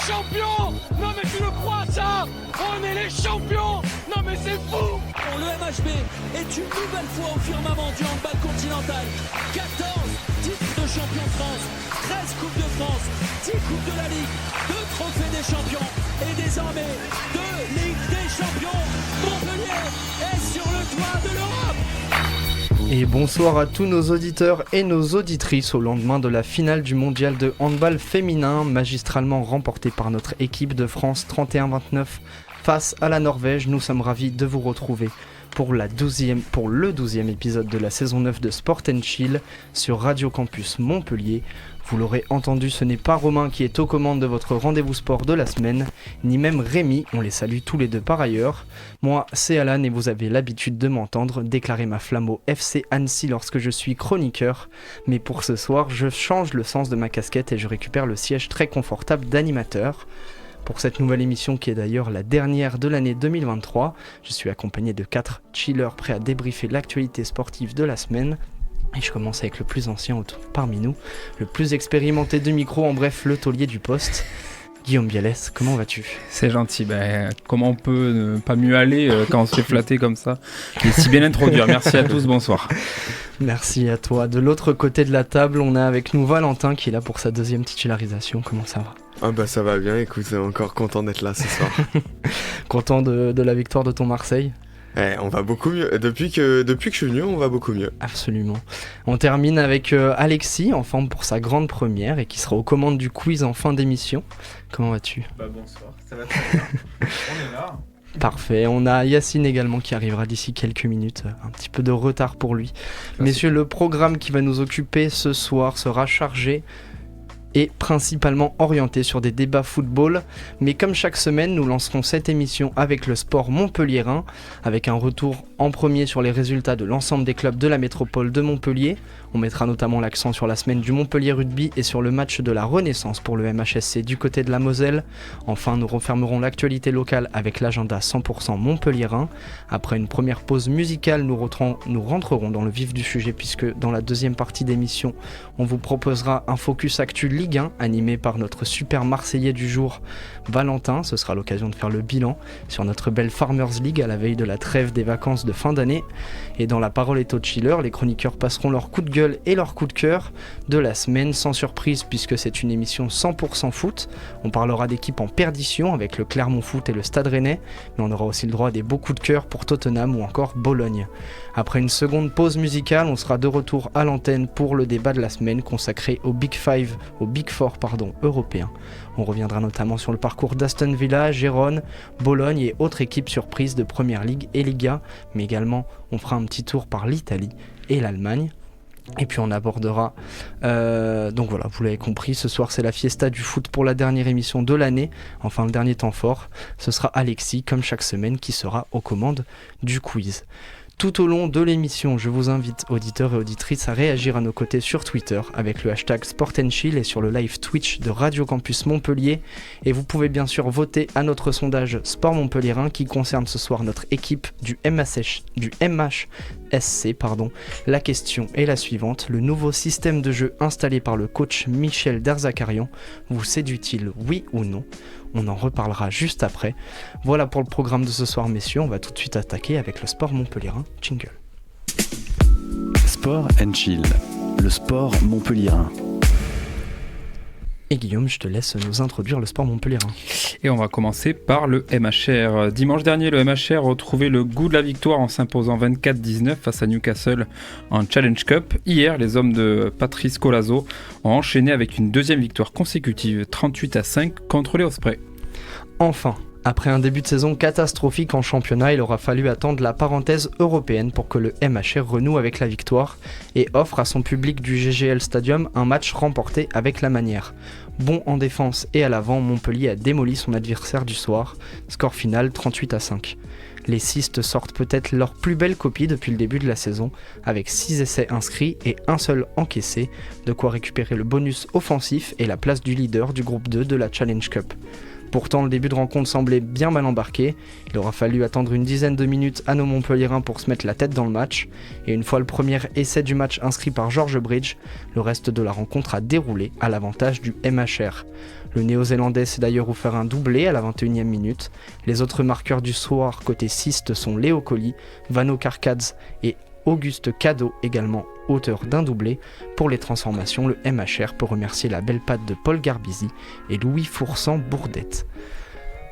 champions. Non mais tu le crois ça? On est les champions. Non mais c'est fou. Le MHB est une nouvelle fois au firmament du handball continental. 14 titres de champion de France, 13 coupes de France, 10 coupes de la Ligue, 2 trophées des champions et désormais 2 Ligues des champions. Montpellier est sur le toit de l'Europe. Et bonsoir à tous nos auditeurs et nos auditrices au lendemain de la finale du mondial de handball féminin, magistralement remportée par notre équipe de France 31-29 face à la Norvège. Nous sommes ravis de vous retrouver pour le 12e épisode de la saison 9 de Sport & Chill sur Radio Campus Montpellier. Vous l'aurez entendu, ce n'est pas Romain qui est aux commandes de votre rendez-vous sport de la semaine, ni même Rémi, on les salue tous les deux par ailleurs. Moi, c'est Alan et vous avez l'habitude de m'entendre déclarer ma flamme au FC Annecy lorsque je suis chroniqueur. Mais pour ce soir, je change le sens de ma casquette et je récupère le siège très confortable d'animateur. Pour cette nouvelle émission qui est d'ailleurs la dernière de l'année 2023, je suis accompagné de 4 chillers prêts à débriefer l'actualité sportive de la semaine. Et je commence avec le plus ancien parmi nous, le plus expérimenté du micro, en bref, le taulier du poste. Guillaume Bialès, comment vas-tu ? C'est gentil, comment on peut ne pas mieux aller quand on se fait flatter comme ça et si bien introduire. Merci à tous, bonsoir. Merci à toi. De l'autre côté de la table, on a avec nous Valentin qui est là pour sa deuxième titularisation. Comment ça va ? Ça va bien, écoute, encore content d'être là ce soir. Content de la victoire de ton Marseille ? On va beaucoup mieux. Depuis que je suis venu, on va beaucoup mieux. Absolument. On termine avec Alexis, en forme pour sa grande première et qui sera aux commandes du quiz en fin d'émission. Comment vas-tu ? Bonsoir, ça va très bien. On est là. Parfait. On a Yacine également qui arrivera d'ici quelques minutes. Un petit peu de retard pour lui. Messieurs, le programme qui va nous occuper ce soir sera chargé et principalement orienté sur des débats football. Mais comme chaque semaine, nous lancerons cette émission avec le sport montpelliérain, avec un retour en premier sur les résultats de l'ensemble des clubs de la métropole de Montpellier. On mettra notamment l'accent sur la semaine du Montpellier Rugby et sur le match de la Renaissance pour le MHSC du côté de la Moselle. Enfin, nous refermerons l'actualité locale avec l'agenda 100% montpelliérain. Après une première pause musicale, nous rentrerons dans le vif du sujet puisque dans la deuxième partie d'émission, on vous proposera un focus actu Ligue 1 animé par notre super Marseillais du jour, Valentin. Ce sera l'occasion de faire le bilan sur notre belle Farmers League à la veille de la trêve des vacances de fin d'année. Et dans la parole est au chiller, les chroniqueurs passeront leur coup de gueule et leur coup de cœur de la semaine, sans surprise puisque c'est une émission 100% foot. On parlera d'équipes en perdition avec le Clermont Foot et le Stade Rennais, mais on aura aussi le droit à des beaux coups de cœur pour Tottenham ou encore Bologne. Après une seconde pause musicale, on sera de retour à l'antenne pour le débat de la semaine consacré au Big Four européens. On reviendra notamment sur le parcours d'Aston Villa, Gérone, Bologne et autres équipes surprises de Première Ligue et Liga, mais également on fera un petit tour par l'Italie et l'Allemagne. Et puis on abordera, donc voilà, vous l'avez compris, ce soir c'est la fiesta du foot pour la dernière émission de l'année, enfin le dernier temps fort. Ce sera Alexis, comme chaque semaine, qui sera aux commandes du quiz. Tout au long de l'émission, je vous invite, auditeurs et auditrices, à réagir à nos côtés sur Twitter avec le hashtag Sport&Chill et sur le live Twitch de Radio Campus Montpellier. Et vous pouvez bien sûr voter à notre sondage Sport Montpelliérain qui concerne ce soir notre équipe du MHSC. La question est la suivante: le nouveau système de jeu installé par le coach Michel Derzakarian vous séduit-il, oui ou non ? On en reparlera juste après. Voilà pour le programme de ce soir, messieurs. On va tout de suite attaquer avec le sport montpelliérain. Jingle. Sport & Chill, le sport montpelliérain. Et Guillaume, je te laisse nous introduire le sport montpelliérain. Et on va commencer par le MHR. Dimanche dernier, le MHR a retrouvé le goût de la victoire en s'imposant 24-19 face à Newcastle en Challenge Cup. Hier, les hommes de Patrice Colazo ont enchaîné avec une deuxième victoire consécutive, 38-5 contre les Ospreys. Enfin, après un début de saison catastrophique en championnat, il aura fallu attendre la parenthèse européenne pour que le MHR renoue avec la victoire et offre à son public du GGL Stadium un match remporté avec la manière. Bon en défense et à l'avant, Montpellier a démoli son adversaire du soir. Score final 38-5. Les Cistes sortent peut-être leur plus belle copie depuis le début de la saison, avec 6 essais inscrits et un seul encaissé, de quoi récupérer le bonus offensif et la place du leader du groupe 2 de la Challenge Cup. Pourtant, le début de rencontre semblait bien mal embarqué. Il aura fallu attendre une dizaine de minutes à nos Montpelliérains pour se mettre la tête dans le match. Et une fois le premier essai du match inscrit par George Bridge, le reste de la rencontre a déroulé à l'avantage du MHR. Le Néo-Zélandais s'est d'ailleurs offert un doublé à la 21e minute. Les autres marqueurs du soir côté Ciste sont Léo Colli, Vano Karkadze et Auguste Cadeau, également auteur d'un doublé. Pour les transformations, le MHR peut remercier la belle patte de Paul Garbisi et Louis Fourcent-Bourdette.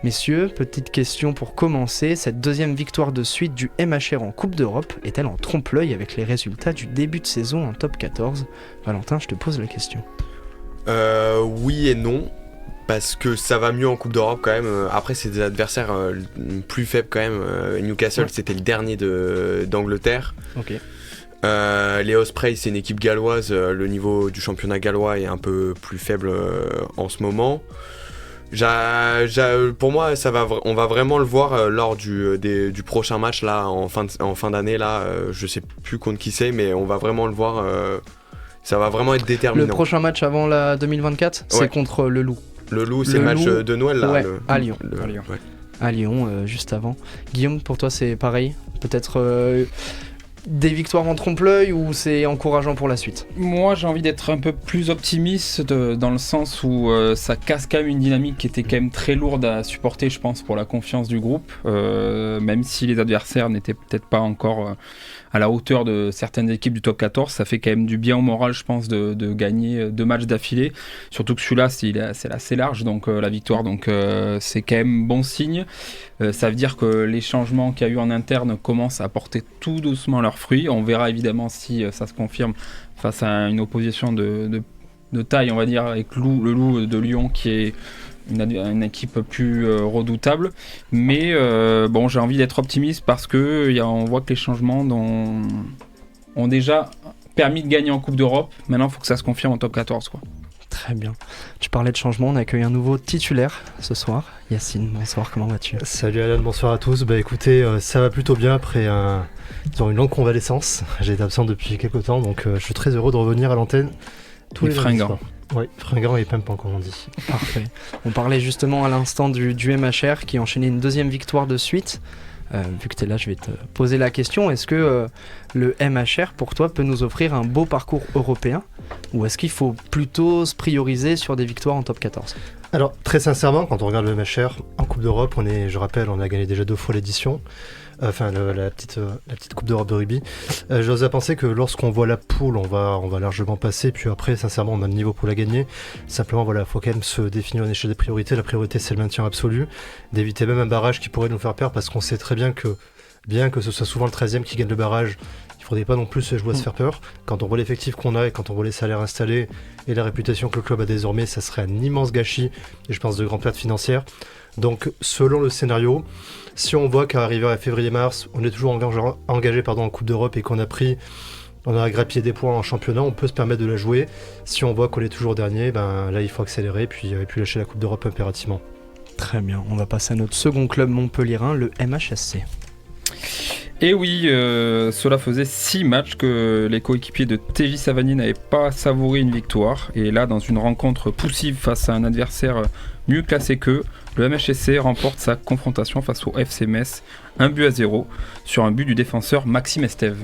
Messieurs, petite question pour commencer, cette deuxième victoire de suite du MHR en Coupe d'Europe est-elle en trompe-l'œil avec les résultats du début de saison en top 14 ? Valentin, je te pose la question. Oui et non. Parce que ça va mieux en Coupe d'Europe quand même. Après, c'est des adversaires plus faibles quand même. Newcastle, c'était le dernier d'Angleterre. Ok. Les Ospreys, c'est une équipe galloise. Le niveau du championnat gallois est un peu plus faible en ce moment. Pour moi, on va vraiment le voir lors du prochain match là, en fin d'année. Là, je sais plus contre qui c'est, mais on va vraiment le voir. Ça va vraiment être déterminant. Le prochain match avant la 2024, c'est contre le Loup. Le Loup, c'est le match de Noël là. Ouais, à Lyon. Ouais. À Lyon, juste avant. Guillaume, pour toi, c'est pareil ? Peut-être des victoires en trompe-l'œil ou c'est encourageant pour la suite ? Moi, j'ai envie d'être un peu plus optimiste dans le sens où ça casse quand même une dynamique qui était quand même très lourde à supporter, je pense, pour la confiance du groupe. Même si les adversaires n'étaient peut-être pas encore à la hauteur de certaines équipes du top 14, ça fait quand même du bien au moral, je pense, de gagner 2 matchs d'affilée. Surtout que celui-là, c'est assez large, donc la victoire, donc c'est quand même bon signe. Ça veut dire que les changements qu'il y a eu en interne commencent à porter tout doucement leurs fruits. On verra évidemment si ça se confirme face à une opposition de taille, on va dire, avec le Loup de Lyon qui est une équipe plus redoutable. Mais bon, j'ai envie d'être optimiste parce qu'on voit que les changements ont déjà permis de gagner en Coupe d'Europe. Maintenant, il faut que ça se confirme en top 14, quoi. Très bien. Tu parlais de changement, on accueille un nouveau titulaire ce soir. Yacine, bonsoir, comment vas-tu ? Salut Alan, bonsoir à tous. Bah écoutez, ça va plutôt bien après une longue convalescence. J'ai été absent depuis quelques temps, donc je suis très heureux de revenir à l'antenne tous les fringants. Oui, fringant et pimpant comme on dit. Parfait. On parlait justement à l'instant du MHR qui enchaînait une deuxième victoire de suite. Vu que tu es là, je vais te poser la question. Est-ce que le MHR, pour toi, peut nous offrir un beau parcours européen ? Ou est-ce qu'il faut plutôt se prioriser sur des victoires en top 14 ? Alors, très sincèrement, quand on regarde le MHR en Coupe d'Europe, je rappelle, on a gagné déjà 2 fois l'édition. Enfin, la petite Coupe d'Europe de rugby. J'ose à penser que lorsqu'on voit la poule, on va largement passer. Puis après, sincèrement, on a le niveau pour la gagner. Simplement, voilà, il faut quand même se définir une échelle des priorités. La priorité, c'est le maintien absolu. D'éviter même un barrage qui pourrait nous faire peur parce qu'on sait très bien que ce soit souvent le 13e qui gagne le barrage, il ne faudrait pas non plus se jouer à se faire peur. Quand on voit l'effectif qu'on a et quand on voit les salaires installés et la réputation que le club a désormais, ça serait un immense gâchis et je pense de grandes pertes financières. Donc, selon le scénario, si on voit qu'à arriver à février-mars, on est toujours engagé en Coupe d'Europe et qu'on a grappillé des points en championnat, on peut se permettre de la jouer. Si on voit qu'on est toujours dernier, là il faut accélérer et puis lâcher la Coupe d'Europe impérativement. Très bien, on va passer à notre second club montpelliérain, le MHSC. Et oui, cela faisait 6 matchs que les coéquipiers de TJ Savanier n'avaient pas savouré une victoire. Et là, dans une rencontre poussive face à un adversaire mieux classé qu'eux, le MHSC remporte sa confrontation face au FC Metz, 1-0 sur un but du défenseur Maxime Estève.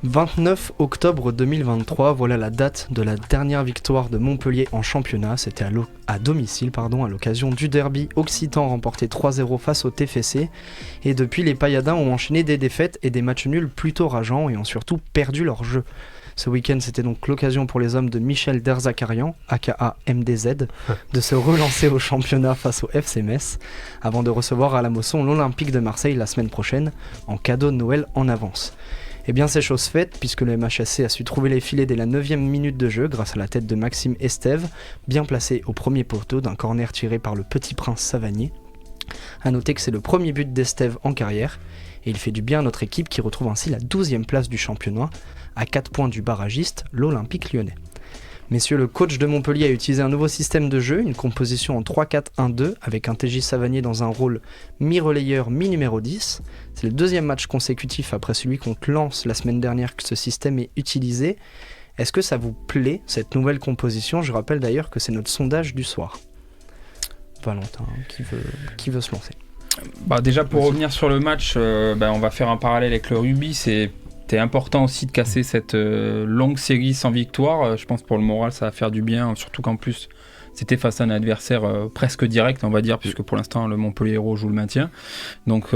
29 octobre 2023, voilà la date de la dernière victoire de Montpellier en championnat. C'était à domicile, à l'occasion du derby occitan remporté 3-0 face au TFC. Et depuis, les Payadins ont enchaîné des défaites et des matchs nuls plutôt rageants et ont surtout perdu leur jeu. Ce week-end, c'était donc l'occasion pour les hommes de Michel Derzakarian, aka MDZ, de se relancer au championnat face au FC Metz, avant de recevoir à la Mosson l'Olympique de Marseille la semaine prochaine, en cadeau de Noël en avance. Eh bien, c'est chose faite, puisque le MHSC a su trouver les filets dès la 9e minute de jeu grâce à la tête de Maxime Estève, bien placé au premier poteau d'un corner tiré par le petit prince Savanier. A noter que c'est le premier but d'Estève en carrière, et il fait du bien à notre équipe qui retrouve ainsi la 12e place du championnat, à 4 points du barragiste, l'Olympique lyonnais. Messieurs, le coach de Montpellier a utilisé un nouveau système de jeu, une composition en 3-4-1-2 avec un TJ Savanier dans un rôle mi-relayeur, mi-numéro 10. C'est le deuxième match consécutif après celui contre Lens la semaine dernière que ce système est utilisé. Est-ce que ça vous plaît, cette nouvelle composition ? Je rappelle d'ailleurs que c'est notre sondage du soir. Valentin qui veut se lancer. Déjà pour revenir sur le match, on va faire un parallèle avec le rugby. C'était important aussi de casser cette longue série sans victoire. Je pense pour le moral ça va faire du bien, surtout qu'en plus c'était face à un adversaire presque direct, on va dire, puisque pour l'instant le Montpellier Hérault joue le maintien. Donc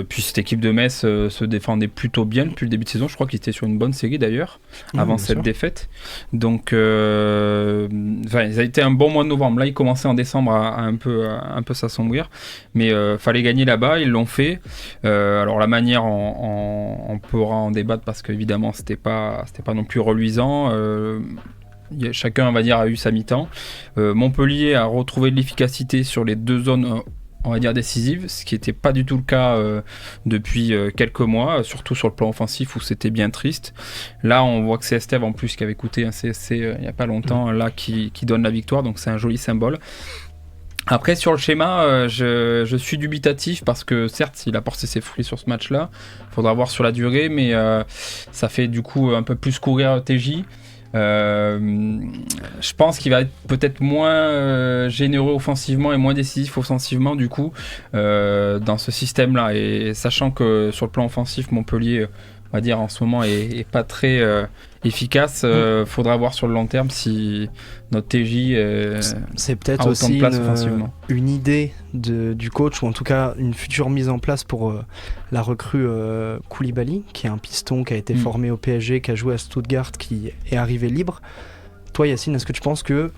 puis cette équipe de Metz se défendait plutôt bien depuis le début de saison. Je crois qu'ils étaient sur une bonne série d'ailleurs avant cette défaite. Donc ils a été un bon mois de novembre. Là ils commençaient en décembre à un peu s'assombrir, mais fallait gagner là-bas, ils l'ont fait. Alors la manière on pourra en débattre parce qu'évidemment c'était pas non plus reluisant. Chacun, on va dire, a eu sa mi-temps. Montpellier a retrouvé de l'efficacité sur les deux zones, on va dire, décisives, ce qui n'était pas du tout le cas depuis quelques mois, surtout sur le plan offensif où c'était bien triste. Là, on voit que c'est Estève en plus qui avait coûté un CSC il n'y a pas longtemps, là qui donne la victoire, donc c'est un joli symbole. Après, sur le schéma, je suis dubitatif parce que certes, il a porté ses fruits sur ce match-là. Il faudra voir sur la durée, mais ça fait du coup un peu plus courir TJ. Je pense qu'il va être peut-être moins généreux offensivement et moins décisif offensivement du coup dans ce système-là. Et sachant que sur le plan offensif, Montpellier, on va dire en ce moment, est pas très efficace. Faudra voir sur le long terme si notre TJ c'est peut-être a autant aussi de place offensivement. une idée du coach, ou en tout cas une future mise en place pour la recrue Koulibaly, qui est un piston qui a été formé au PSG, qui a joué à Stuttgart, qui est arrivé libre. Toi Yacine, est-ce que tu penses que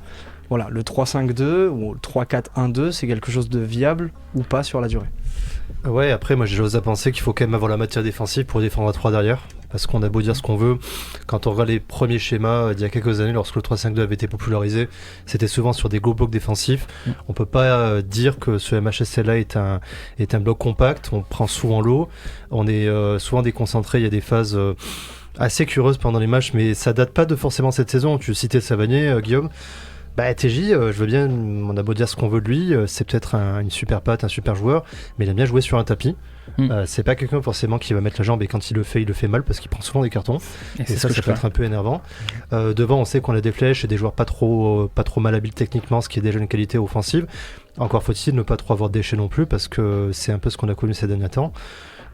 voilà, le 3-5-2 ou le 3-4-1-2 c'est quelque chose de viable ou pas sur la durée? Ouais, après moi j'ose à penser qu'il faut quand même avoir la matière défensive pour défendre à 3 derrière, parce qu'on a beau dire ce qu'on veut, quand on regarde les premiers schémas d'il y a quelques années lorsque le 3-5-2 avait été popularisé, c'était souvent sur des gros blocs défensifs. On peut pas dire que ce MHSL là est un bloc compact, on prend souvent l'eau, on est souvent déconcentré, il y a des phases assez curieuses pendant les matchs, mais ça date pas de forcément cette saison. Tu citais Savanier, Guillaume. TJ, je veux bien, on a beau dire ce qu'on veut de lui, c'est peut-être une super patte, un super joueur, mais il aime bien jouer sur un tapis. C'est pas quelqu'un forcément qui va mettre la jambe, et quand il le fait mal parce qu'il prend souvent des cartons. Et ça peut être un peu énervant. Devant, on sait qu'on a des flèches et des joueurs pas trop malhabiles techniquement, ce qui est déjà une qualité offensive. Encore faut-il ne pas trop avoir de déchets non plus, parce que c'est un peu ce qu'on a connu ces derniers temps.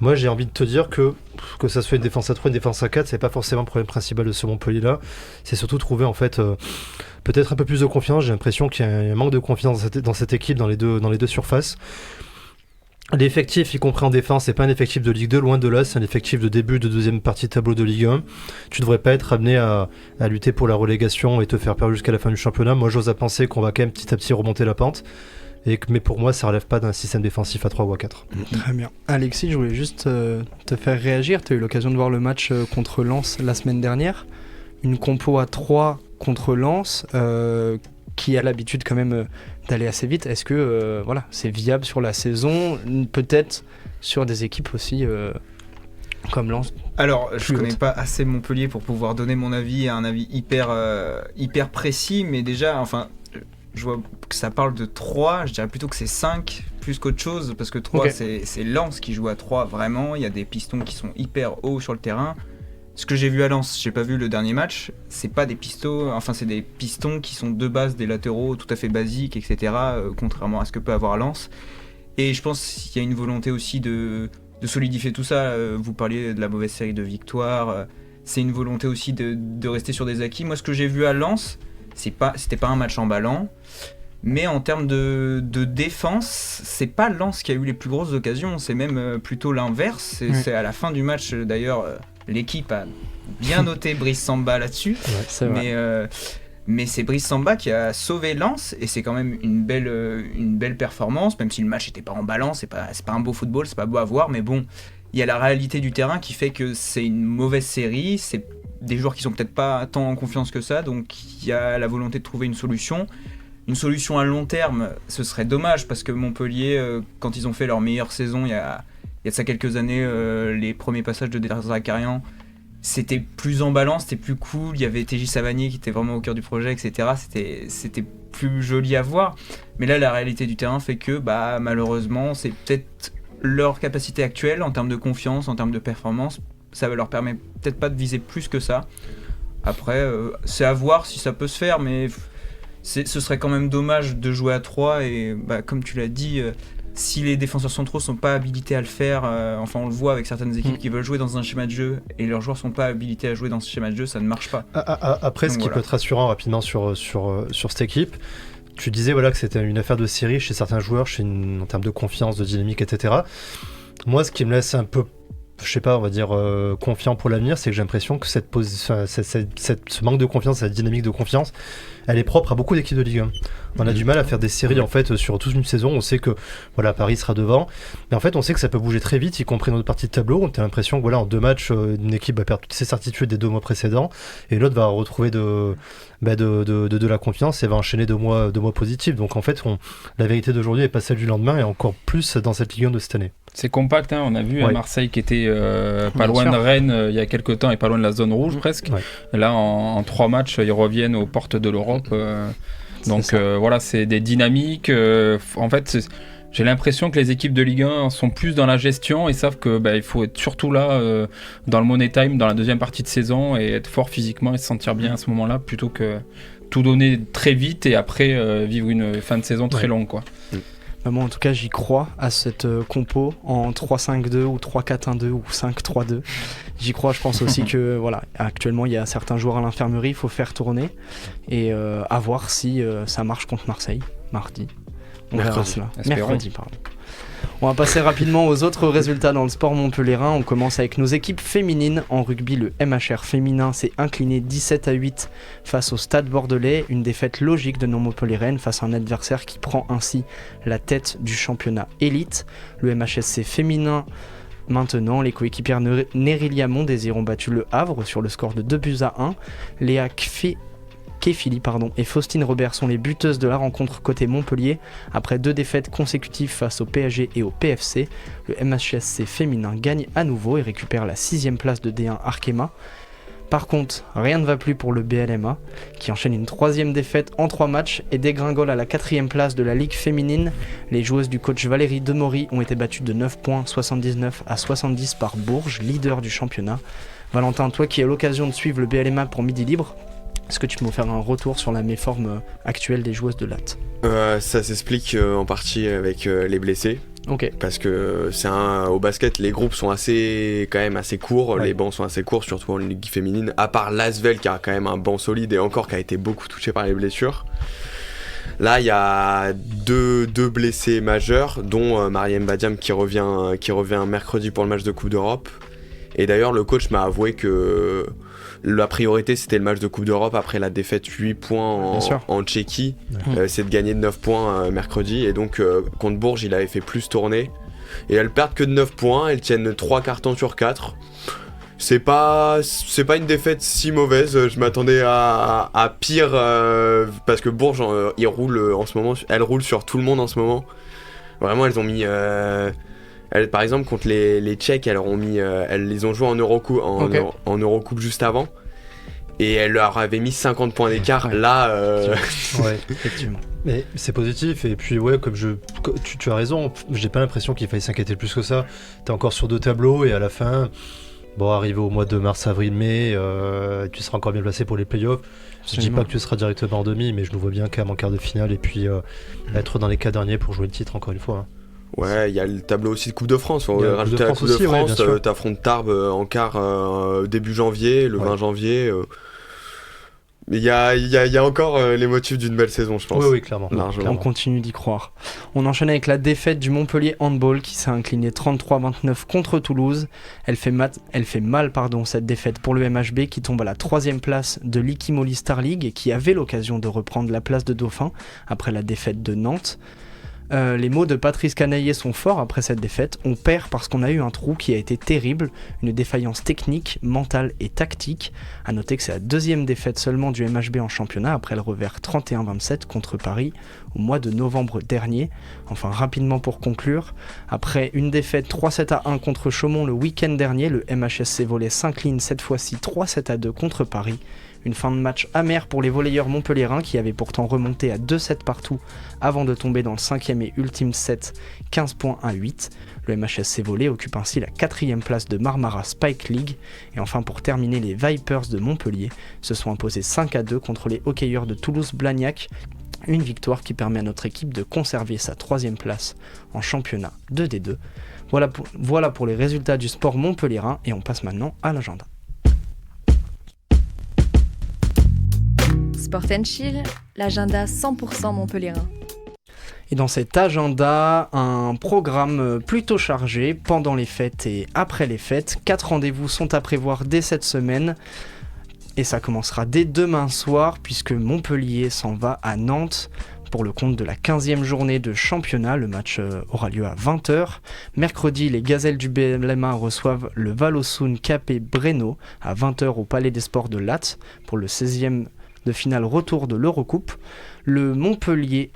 Moi, j'ai envie de te dire que ça soit une défense à 3, une défense à 4, c'est pas forcément le problème principal de ce Montpellier-là. C'est surtout trouver, en fait, peut-être un peu plus de confiance. J'ai l'impression qu'il y a un manque de confiance dans cette équipe, dans les deux surfaces. L'effectif, y compris en défense, c'est pas un effectif de Ligue 2, loin de là, c'est un effectif de début de deuxième partie de tableau de Ligue 1. Tu devrais pas être amené à lutter pour la relégation et te faire perdre jusqu'à la fin du championnat. Moi, j'ose à penser qu'on va quand même petit à petit remonter la pente. Mais pour moi, ça relève pas d'un système défensif à 3 ou à 4. Très bien. Alexis, je voulais juste te faire réagir. Tu as eu l'occasion de voir le match contre Lens la semaine dernière. Une compo à 3 contre Lens, qui a l'habitude quand même d'aller assez vite. Est-ce que c'est viable sur la saison, peut-être sur des équipes aussi comme Lens? Alors, je connais pas assez Montpellier pour pouvoir donner mon avis, un avis hyper précis, mais déjà, je vois que ça parle de 3, je dirais plutôt que c'est 5 plus qu'autre chose, parce que 3 c'est Lens qui joue à 3 vraiment, il y a des pistons qui sont hyper hauts sur le terrain. Ce que j'ai vu à Lens, j'ai pas vu le dernier match, c'est pas des pistons, c'est des pistons qui sont de base des latéraux tout à fait basiques, etc., contrairement à ce que peut avoir Lens. Et je pense qu'il y a une volonté aussi de solidifier tout ça. Vous parliez de la mauvaise série de victoires, c'est une volonté aussi de rester sur des acquis. Moi, ce que j'ai vu à Lens, c'était pas un match emballant, mais en termes de défense, c'est pas Lens qui a eu les plus grosses occasions, c'est même plutôt l'inverse. C'est à la fin du match, d'ailleurs, l'équipe a bien noté Brice Samba là-dessus, mais c'est Brice Samba qui a sauvé Lens, et c'est quand même une belle performance, même si le match n'était pas emballant, c'est pas un beau football, c'est pas beau à voir, mais bon, il y a la réalité du terrain qui fait que c'est une mauvaise série, c'est des joueurs qui sont peut-être pas tant en confiance que ça, donc il y a la volonté de trouver une solution. Une solution à long terme, ce serait dommage, parce que Montpellier, quand ils ont fait leur meilleure saison il y a de ça quelques années, les premiers passages de Zakarian, c'était plus emballant, c'était plus cool, il y avait TJ Savanier qui était vraiment au cœur du projet, etc. C'était plus joli à voir, mais là la réalité du terrain fait que malheureusement c'est peut-être leur capacité actuelle en termes de confiance, en termes de performance, ça leur permet peut-être pas de viser plus que ça. Après, c'est à voir si ça peut se faire, mais ce serait quand même dommage de jouer à 3 et comme tu l'as dit, si les défenseurs centraux sont pas habilités à le faire, enfin on le voit avec certaines équipes qui veulent jouer dans un schéma de jeu et leurs joueurs sont pas habilités à jouer dans ce schéma de jeu, ça ne marche pas. Après, donc, ce qui peut être rassurant rapidement sur cette équipe, tu disais que c'était une affaire de série chez certains joueurs, en termes de confiance, de dynamique, etc. Moi, ce qui me laisse un peu, je sais pas, on va dire confiant pour l'avenir, c'est que j'ai l'impression que ce manque de confiance, cette dynamique de confiance, elle est propre à beaucoup d'équipes de Ligue 1. On a du mal à faire des séries en fait sur toute une saison. On sait que Paris sera devant, mais en fait on sait que ça peut bouger très vite, y compris dans notre partie de tableau. On a l'impression que en 2 matchs, une équipe va perdre toutes ses certitudes des 2 mois précédents, et l'autre va retrouver de la confiance et va enchaîner 2 mois positifs. Donc en fait, la vérité d'aujourd'hui n'est pas celle du lendemain, et encore plus dans cette Ligue 1 de cette année. C'est compact, hein. On a vu Marseille qui était pas loin de Rennes il y a quelques temps et pas loin de la zone rouge presque. Ouais. Là, en 3 matchs, ils reviennent aux portes de l'Europe. Donc voilà, c'est des dynamiques. En fait, j'ai l'impression que les équipes de Ligue 1 sont plus dans la gestion et savent que il faut être surtout là dans le money time, dans la deuxième partie de saison, et être fort physiquement et se sentir bien à ce moment-là, plutôt que tout donner très vite et après vivre une fin de saison très longue, quoi. Moi en tout cas j'y crois à cette compo en 3-5-2 ou 3-4-1-2 ou 5-3-2. J'y crois, je pense aussi que actuellement il y a certains joueurs à l'infirmerie, il faut faire tourner et à voir si ça marche contre Marseille mardi. Mercredi, pardon. On va passer rapidement aux autres résultats dans le sport montpelliérain. On commence avec nos équipes féminines. En rugby, le MHR féminin s'est incliné 17-8 face au Stade Bordelais. Une défaite logique de non-montpelliéraine face à un adversaire qui prend ainsi la tête du championnat élite. Le MHSC féminin, maintenant, les coéquipières Nérilia Montdésir ont battu le Havre sur le score de 2-1. Léa Kefili et Faustine Robert sont les buteuses de la rencontre côté Montpellier. Après 2 défaites consécutives face au PSG et au PFC, le MHSC féminin gagne à nouveau et récupère la 6e place de D1 Arkema. Par contre, rien ne va plus pour le BLMA, qui enchaîne une 3e défaite en 3 matchs et dégringole à la 4e place de la Ligue féminine. Les joueuses du coach Valérie Demory ont été battues de 9 points, 79-70 par Bourges, leader du championnat. Valentin, toi qui as l'occasion de suivre le BLMA pour Midi Libre, est-ce que tu peux nous faire un retour sur la méforme actuelle des joueuses de Latte ? Ça s'explique en partie avec les blessés. Okay. Parce que au basket, les groupes sont quand même assez courts, les bancs sont assez courts, surtout en Ligue féminine, à part l'Asvel qui a quand même un banc solide et encore qui a été beaucoup touché par les blessures. Là, il y a deux blessés majeurs, dont Mariam Badiam qui revient mercredi pour le match de Coupe d'Europe. Et d'ailleurs, le coach m'a avoué que la priorité c'était le match de Coupe d'Europe après la défaite 8 points en Tchéquie. C'est de gagner de 9 points mercredi. Et donc contre Bourges il avait fait plus tourner. Et elles perdent que de 9 points, elles tiennent 3 cartons sur 4. C'est pas une défaite si mauvaise, je m'attendais à pire parce que Bourges il roule en ce moment, elles roulent sur tout le monde en ce moment. Vraiment elles ont mis... par exemple contre les Tchèques, elles les ont joués en Eurocoupe juste avant et elles leur avaient mis 50 points d'écart. Ouais, effectivement. Mais c'est positif et puis comme tu as raison, j'ai pas l'impression qu'il faille s'inquiéter plus que ça. T'es encore sur 2 tableaux et à la fin, arrivé au mois de mars, avril, mai, tu seras encore bien placé pour les playoffs. Je dis pas que tu seras directement en demi, mais je nous vois bien quand même en quart de finale et puis être dans les 4 derniers pour jouer le titre encore une fois. Hein. Ouais, il y a le tableau aussi de Coupe de France. On va rajouter la Coupe de France. T'affrontes Tarbes en quart début janvier, le 20 janvier. Il y a encore les motifs d'une belle saison, je pense. Oui, clairement. On continue d'y croire. On enchaîne avec la défaite du Montpellier Handball qui s'est incliné 33-29 contre Toulouse. Elle fait mal, cette défaite pour le MHB qui tombe à la 3e place de l'Ikimoli Star League et qui avait l'occasion de reprendre la place de Dauphin après la défaite de Nantes. Les mots de Patrice Canaillé sont forts après cette défaite. On perd parce qu'on a eu un trou qui a été terrible, une défaillance technique, mentale et tactique. A noter que c'est la 2e défaite seulement du MHB en championnat après le revers 31-27 contre Paris au mois de novembre dernier. Enfin rapidement pour conclure, après une défaite 3-7-1 contre Chaumont le week-end dernier, le MHSC Volley s'incline cette fois-ci 3-7-2 contre Paris. Une fin de match amère pour les volleyeurs montpelliérains qui avaient pourtant remonté à 2-7 partout avant de tomber dans le 5e et ultime set 15 points à 8. Le MHSC Volley occupe ainsi la 4e place de Marmara Spike League. Et enfin pour terminer, les Vipers de Montpellier se sont imposés 5-2 contre les hockeyeurs de Toulouse-Blagnac. Une victoire qui permet à notre équipe de conserver sa 3e place en championnat de D2. Voilà pour les résultats du sport montpelliérain et on passe maintenant à l'agenda. Sport & Chill, l'agenda 100% montpelliérain. Et dans cet agenda, un programme plutôt chargé pendant les fêtes et après les fêtes. 4 rendez-vous sont à prévoir dès cette semaine. Et ça commencera dès demain soir puisque Montpellier s'en va à Nantes pour le compte de la 15e journée de championnat. Le match aura lieu à 20h. Mercredi, les Gazelles du BLMA reçoivent le Valossoun Capet Breno à 20h au Palais des Sports de Latte pour le 16e de finale retour de l'Eurocoupe. Le Montpellier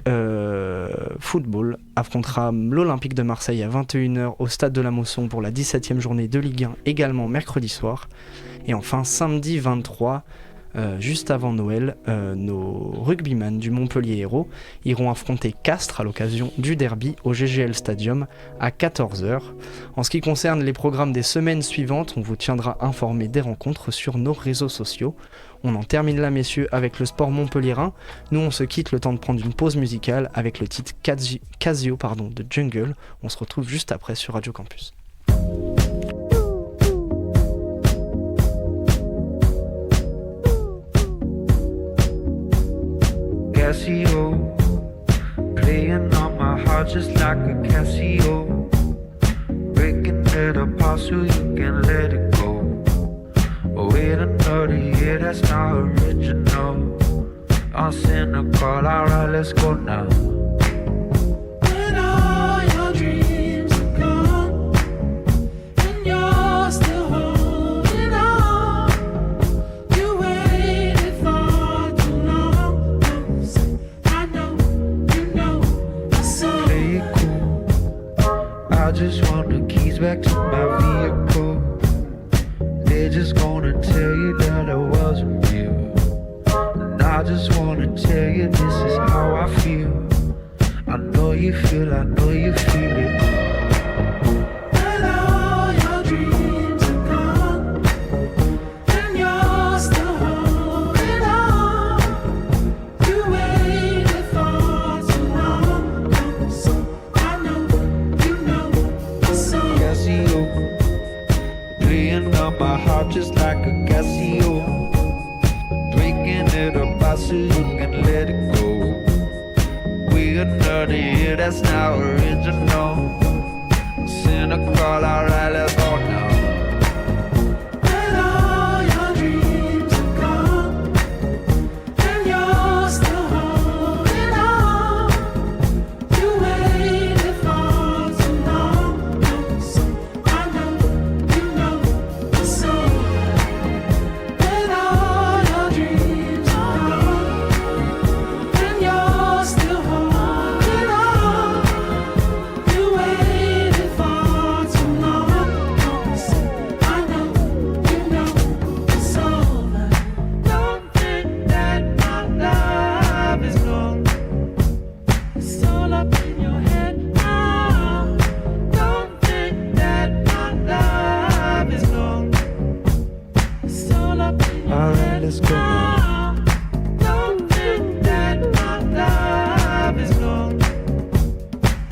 Football affrontera l'Olympique de Marseille à 21h au Stade de la Mosson pour la 17e journée de Ligue 1, également mercredi soir. Et enfin, samedi 23, juste avant Noël, nos rugbyman du Montpellier Hérault iront affronter Castres à l'occasion du derby au GGL Stadium à 14h. En ce qui concerne les programmes des semaines suivantes, on vous tiendra informé des rencontres sur nos réseaux sociaux. On en termine là, messieurs, avec le sport montpelliérain. Nous, on se quitte le temps de prendre une pause musicale avec le titre Casio de Jungle. On se retrouve juste après sur Radio Campus. Casio, playing on my heart just like a Casio, breaking it apart so you can let it go. Oh, wait another year, that's not original. I'm cynical, alright, let's go now. When all your dreams are gone and you're still holding on, you waited for too long. I know, you know, so Play it cool, I just want the keys back to my vehicle. They're just gonna tell you that I wasn't real, and I just wanna tell you this is how I feel. I know you feel it. when all your dreams are gone and you're still holding on, you waited for too long. So I know, you know, so Casio, playing on my heart just like a Casio, breaking it apart so you can let it go. We another year, that's not original. Cynical, alright, let's go now. when all your dreams are gone and you're still holding on, you waited for too long. So I know, you know, so when all your dreams are gone and you're still holding on, you waited for too long. So I know, you know, it's over. Don't think that my love is gone. It's all up in your head now. Don't think that my love is gone. It's all up in your Alright, head let's go now. Don't think that my love is gone.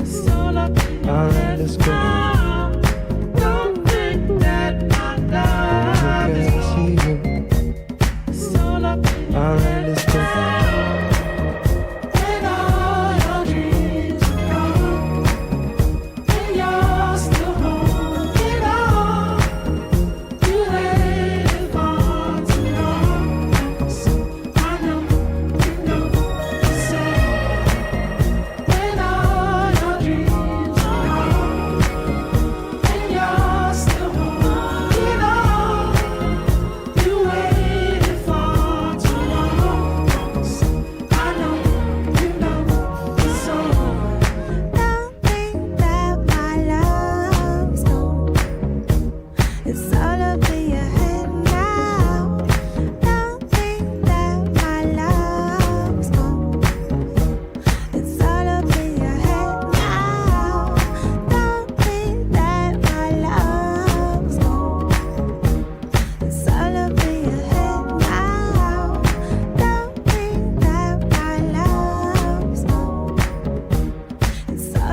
It's all up in your Alright, head let's go now. Don't think that my love is gone. Casio, It's all up in your alright, head let's go. when all your dreams are gone and you're still holding on, you waited for too long. So I know, you know, so when all your dreams are gone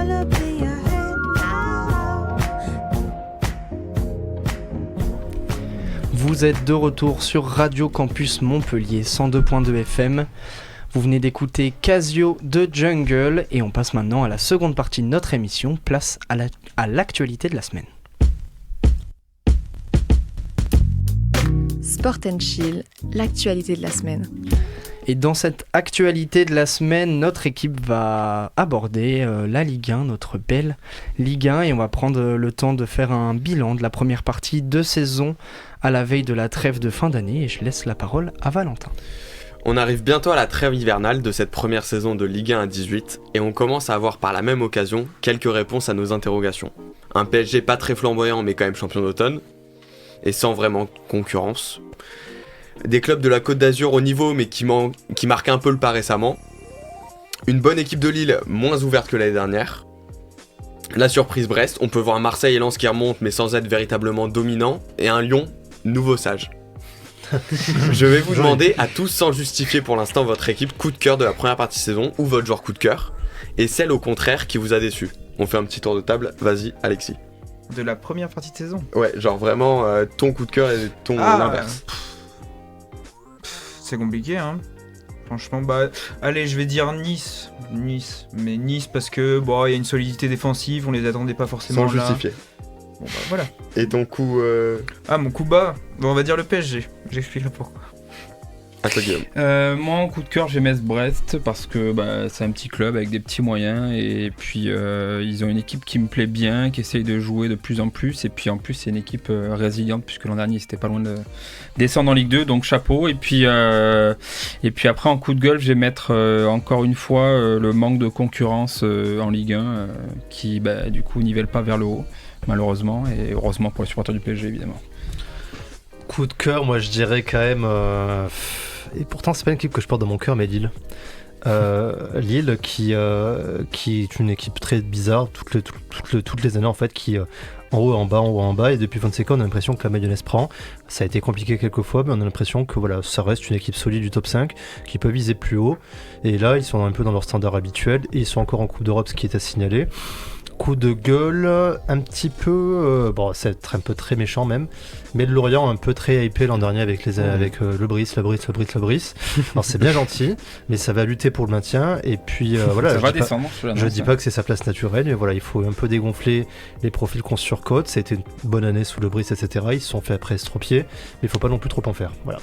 wanna be your head now. Vous êtes de retour sur Radio Campus Montpellier 102.2 FM. Vous venez d'écouter Casio de Jungle et on passe maintenant à la seconde partie de notre émission, place à l'actualité de la semaine. Sport & Chill, l'actualité de la semaine. Et dans cette actualité de la semaine, notre équipe va aborder la Ligue 1, notre belle Ligue 1, et on va prendre le temps de faire un bilan de la première partie de saison à la veille de la trêve de fin d'année, et je laisse la parole à Valentin. On arrive bientôt à la trêve hivernale de cette première saison de Ligue 1 à 18 et on commence à avoir par la même occasion quelques réponses à nos interrogations. Un PSG pas très flamboyant mais quand même champion d'automne et sans vraiment concurrence. Des clubs de la Côte d'Azur au niveau mais qui marquent un peu le pas récemment. Une bonne équipe de Lille moins ouverte que l'année dernière. La surprise Brest, on peut voir Marseille et Lens qui remontent mais sans être véritablement dominants. Et un Lyon nouveau sage. Je vais vous demander à tous, sans justifier pour l'instant votre équipe, coup de cœur de la première partie de saison ou votre joueur coup de cœur, et celle au contraire qui vous a déçu. On fait un petit tour de table, vas-y Alexis. De la première partie de saison. Ouais, genre vraiment ton coup de cœur et ton l'inverse. C'est compliqué, hein. Franchement, allez, je vais dire Nice, mais Nice parce que bon, il y a une solidité défensive, on les attendait pas forcément sans là. Justifier. Bon voilà. Et ton coup mon coup bas, on va dire le PSG. J'expliquerai pourquoi. À toi Guillaume. Moi en coup de cœur j'ai Metz-Brest parce que c'est un petit club avec des petits moyens et puis ils ont une équipe qui me plaît bien, qui essaye de jouer de plus en plus et puis en plus c'est une équipe résiliente puisque l'an dernier c'était pas loin de descendre en Ligue 2 donc chapeau et puis après en coup de gueule je vais mettre encore une fois le manque de concurrence en Ligue 1 qui du coup nivelle pas vers le haut malheureusement et heureusement pour les supporters du PSG évidemment. Coup de cœur, moi je dirais quand même. Et pourtant, c'est pas une équipe que je porte dans mon cœur, mais Lille. Lille qui est une équipe très bizarre toutes les années en fait, qui en haut en bas, et depuis Fonseca on a l'impression que la mayonnaise prend. Ça a été compliqué quelques fois, mais on a l'impression que voilà, ça reste une équipe solide du top 5 qui peut viser plus haut. Et là, ils sont un peu dans leur standard habituel et ils sont encore en Coupe d'Europe, ce qui est à signaler. Coup de gueule, un petit peu, c'est un peu très méchant même, mais le Lorient un peu très hypé l'an dernier avec le Brice. Alors c'est bien gentil, mais ça va lutter pour le maintien et puis voilà. Ça va descendre. Je dis pas que c'est sa place naturelle, mais voilà, il faut un peu dégonfler les profils qu'on surcote. Ça a été une bonne année sous le Brice, etc. Ils se sont fait après estropier, mais il faut pas non plus trop en faire. Voilà.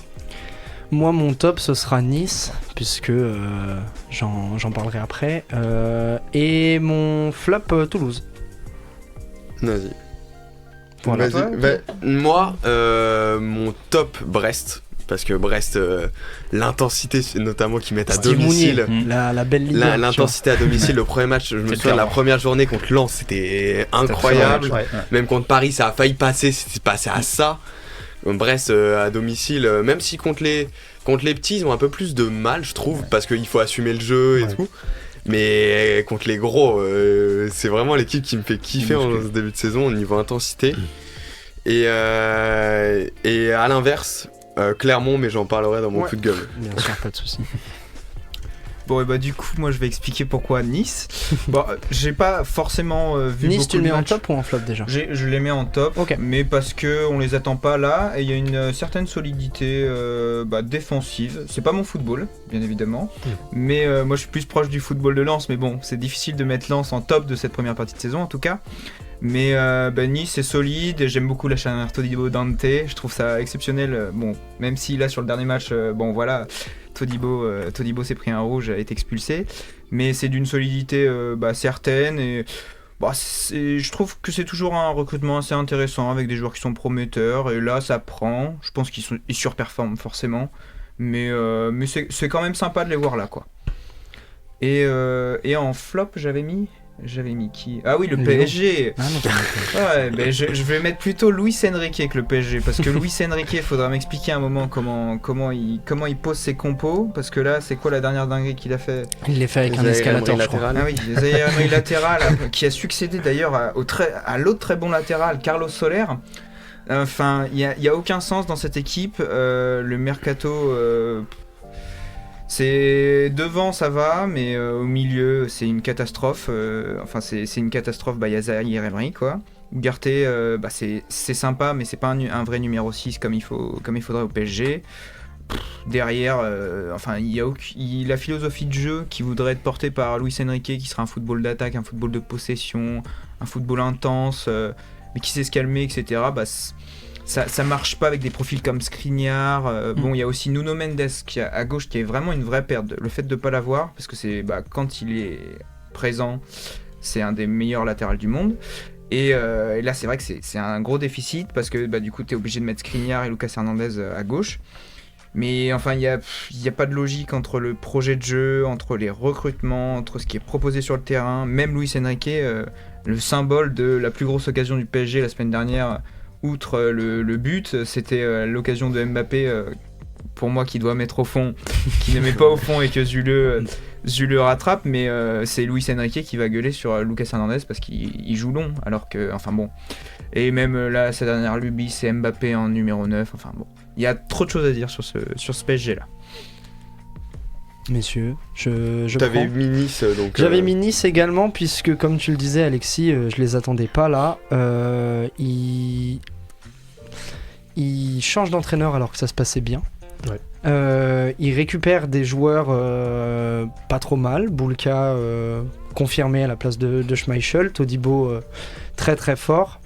Moi, mon top, ce sera Nice, puisque j'en parlerai après. Et mon flop, Toulouse. Vas-y. Voilà. Vas-y. Moi, mon top, Brest. Parce que Brest, l'intensité, notamment qu'ils mettent à domicile. La belle Ligue. L'intensité à domicile, le premier match, je me souviens de la première journée contre Lens, c'était incroyable. Ouais. Même contre Paris, ça a failli passer, c'était passé à ça. Brest à domicile, même si contre les petits ils ont un peu plus de mal je trouve parce qu'il faut assumer le jeu et tout, mais contre les gros c'est vraiment l'équipe qui me fait kiffer en ce début de saison au niveau intensité et à l'inverse Clermont, mais j'en parlerai dans mon coup de gueule. Bien sûr, pas de soucis. Bon, et du coup, moi je vais expliquer pourquoi Nice. Bon, j'ai pas forcément vu Nice, beaucoup tu le mets de en matchs. top ou en flop déjà ? Je les mets en top, mais parce qu'on les attend pas là, et il y a une certaine solidité défensive. C'est pas mon football, bien évidemment, mais moi je suis plus proche du football de Lens, mais bon, c'est difficile de mettre Lens en top de cette première partie de saison en tout cas. Mais Nice c'est solide, et j'aime beaucoup la charnière Todibo Dante, je trouve ça exceptionnel. Bon, même si là sur le dernier match, Todibo s'est pris un rouge, a été expulsé, mais c'est d'une solidité certaine et je trouve que c'est toujours un recrutement assez intéressant avec des joueurs qui sont prometteurs et là ça prend. Je pense qu'ils surperforment forcément, mais c'est quand même sympa de les voir là quoi. Et en flop j'avais mis qui ? Ah oui, le PSG. Je vais mettre plutôt Luis Enrique que le PSG, parce que Luis Enrique, il faudra m'expliquer un moment comment il pose ses compos, parce que là, c'est quoi la dernière dinguerie qu'il a fait ? Il l'a fait avec un escalator, je crois. Ah oui, les aéronauts latérales, qui a succédé d'ailleurs à l'autre très bon latéral, Carlos Soler. Enfin, il y a aucun sens dans cette équipe. Le mercato... C'est devant ça va, mais au milieu c'est une catastrophe. C'est une catastrophe. Il y a Zahir Emery quoi. Ugarte, c'est sympa, mais c'est pas un vrai numéro 6 comme il faudrait au PSG. Derrière, la philosophie de jeu qui voudrait être portée par Luis Enrique, qui sera un football d'attaque, un football de possession, un football intense, mais qui sait se calmer, etc. Ça marche pas avec des profils comme Skriniar. Il y a aussi Nuno Mendes qui à gauche, qui est vraiment une vraie perte. Le fait de pas l'avoir, parce que c'est quand il est présent, c'est un des meilleurs latérales du monde. Et là, c'est vrai que c'est un gros déficit parce que du coup, tu es obligé de mettre Skriniar et Lucas Hernandez à gauche. Mais enfin, il y a pas de logique entre le projet de jeu, entre les recrutements, entre ce qui est proposé sur le terrain. Même Luis Enrique, le symbole de la plus grosse occasion du PSG la semaine dernière, outre le but, c'était l'occasion de Mbappé, pour moi, qui doit mettre au fond, qui ne met pas au fond et que Zule rattrape, mais c'est Luis Enrique qui va gueuler sur Lucas Hernandez parce qu'il joue long, alors que, et même là, sa dernière lubie, c'est Mbappé en numéro 9, il y a trop de choses à dire sur ce PSG là. Messieurs, je T'avais prends. mis Nice, donc... J'avais mis Nice également, puisque comme tu le disais Alexis, je les attendais pas là. Ils changent d'entraîneur alors que ça se passait bien. Ouais. Ils récupèrent des joueurs pas trop mal. Boulka confirmé à la place de Schmeichel. Todibo très très fort.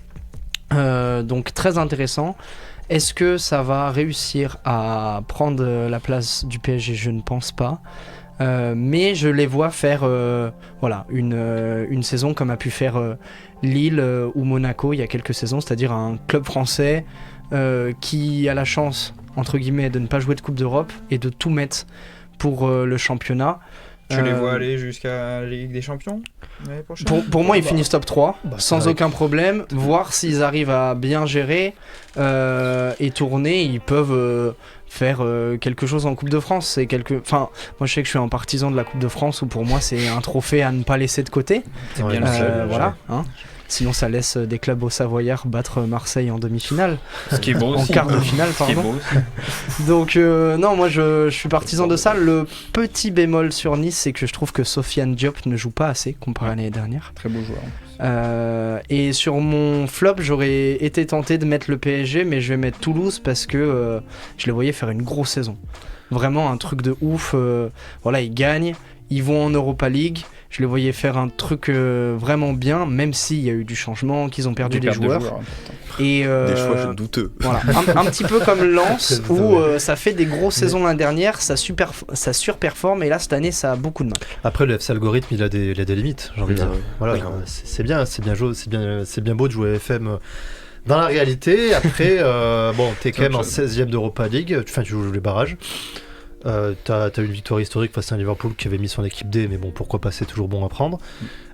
Donc très intéressant. Est-ce que ça va réussir à prendre la place du PSG ? Je ne pense pas. Mais je les vois faire une saison comme a pu faire Lille ou Monaco il y a quelques saisons, c'est-à-dire un club français qui a la chance, entre guillemets, de ne pas jouer de Coupe d'Europe et de tout mettre pour le championnat. Tu les vois aller jusqu'à la Ligue des Champions l'année prochaine ? Pour moi, ils finissent top 3 sans vrai. aucun problème. Voir s'ils arrivent à bien gérer et tourner, ils peuvent faire quelque chose en Coupe de France. Moi, je sais que je suis un partisan de la Coupe de France où pour moi, c'est un trophée à ne pas laisser de côté. C'est bien le seul. Voilà. Hein. Sinon, ça laisse des clubs au Savoyard battre Marseille en demi-finale. Ce qui est beau aussi. En quart de finale, Ce qui est pardon. beau aussi. Donc, non, moi je suis partisan de ça. Le petit bémol sur Nice, c'est que je trouve que Sofiane Diop ne joue pas assez comparé à l'année dernière. Très beau joueur. Et sur mon flop, j'aurais été tenté de mettre le PSG, mais je vais mettre Toulouse parce que je les voyais faire une grosse saison. Vraiment un truc de ouf. Ils gagnent, ils vont en Europa League. Je les voyais faire un truc vraiment bien, même s'il y a eu du changement, qu'ils ont perdu des joueurs. Et des choix douteux. Voilà, un petit peu comme Lens, où ça fait des grosses saisons l'année dernière, ça surperforme, et là cette année ça a beaucoup de mal. Après, le FC Algorithme, il a des limites, j'ai envie de dire. Voilà, c'est bien beau de jouer FM dans la réalité. Après, t'es quand même en 16ème d'Europa League, tu joues les barrages. T'as une victoire historique face à un Liverpool qui avait mis son équipe D, mais bon, pourquoi pas, c'est toujours bon à prendre.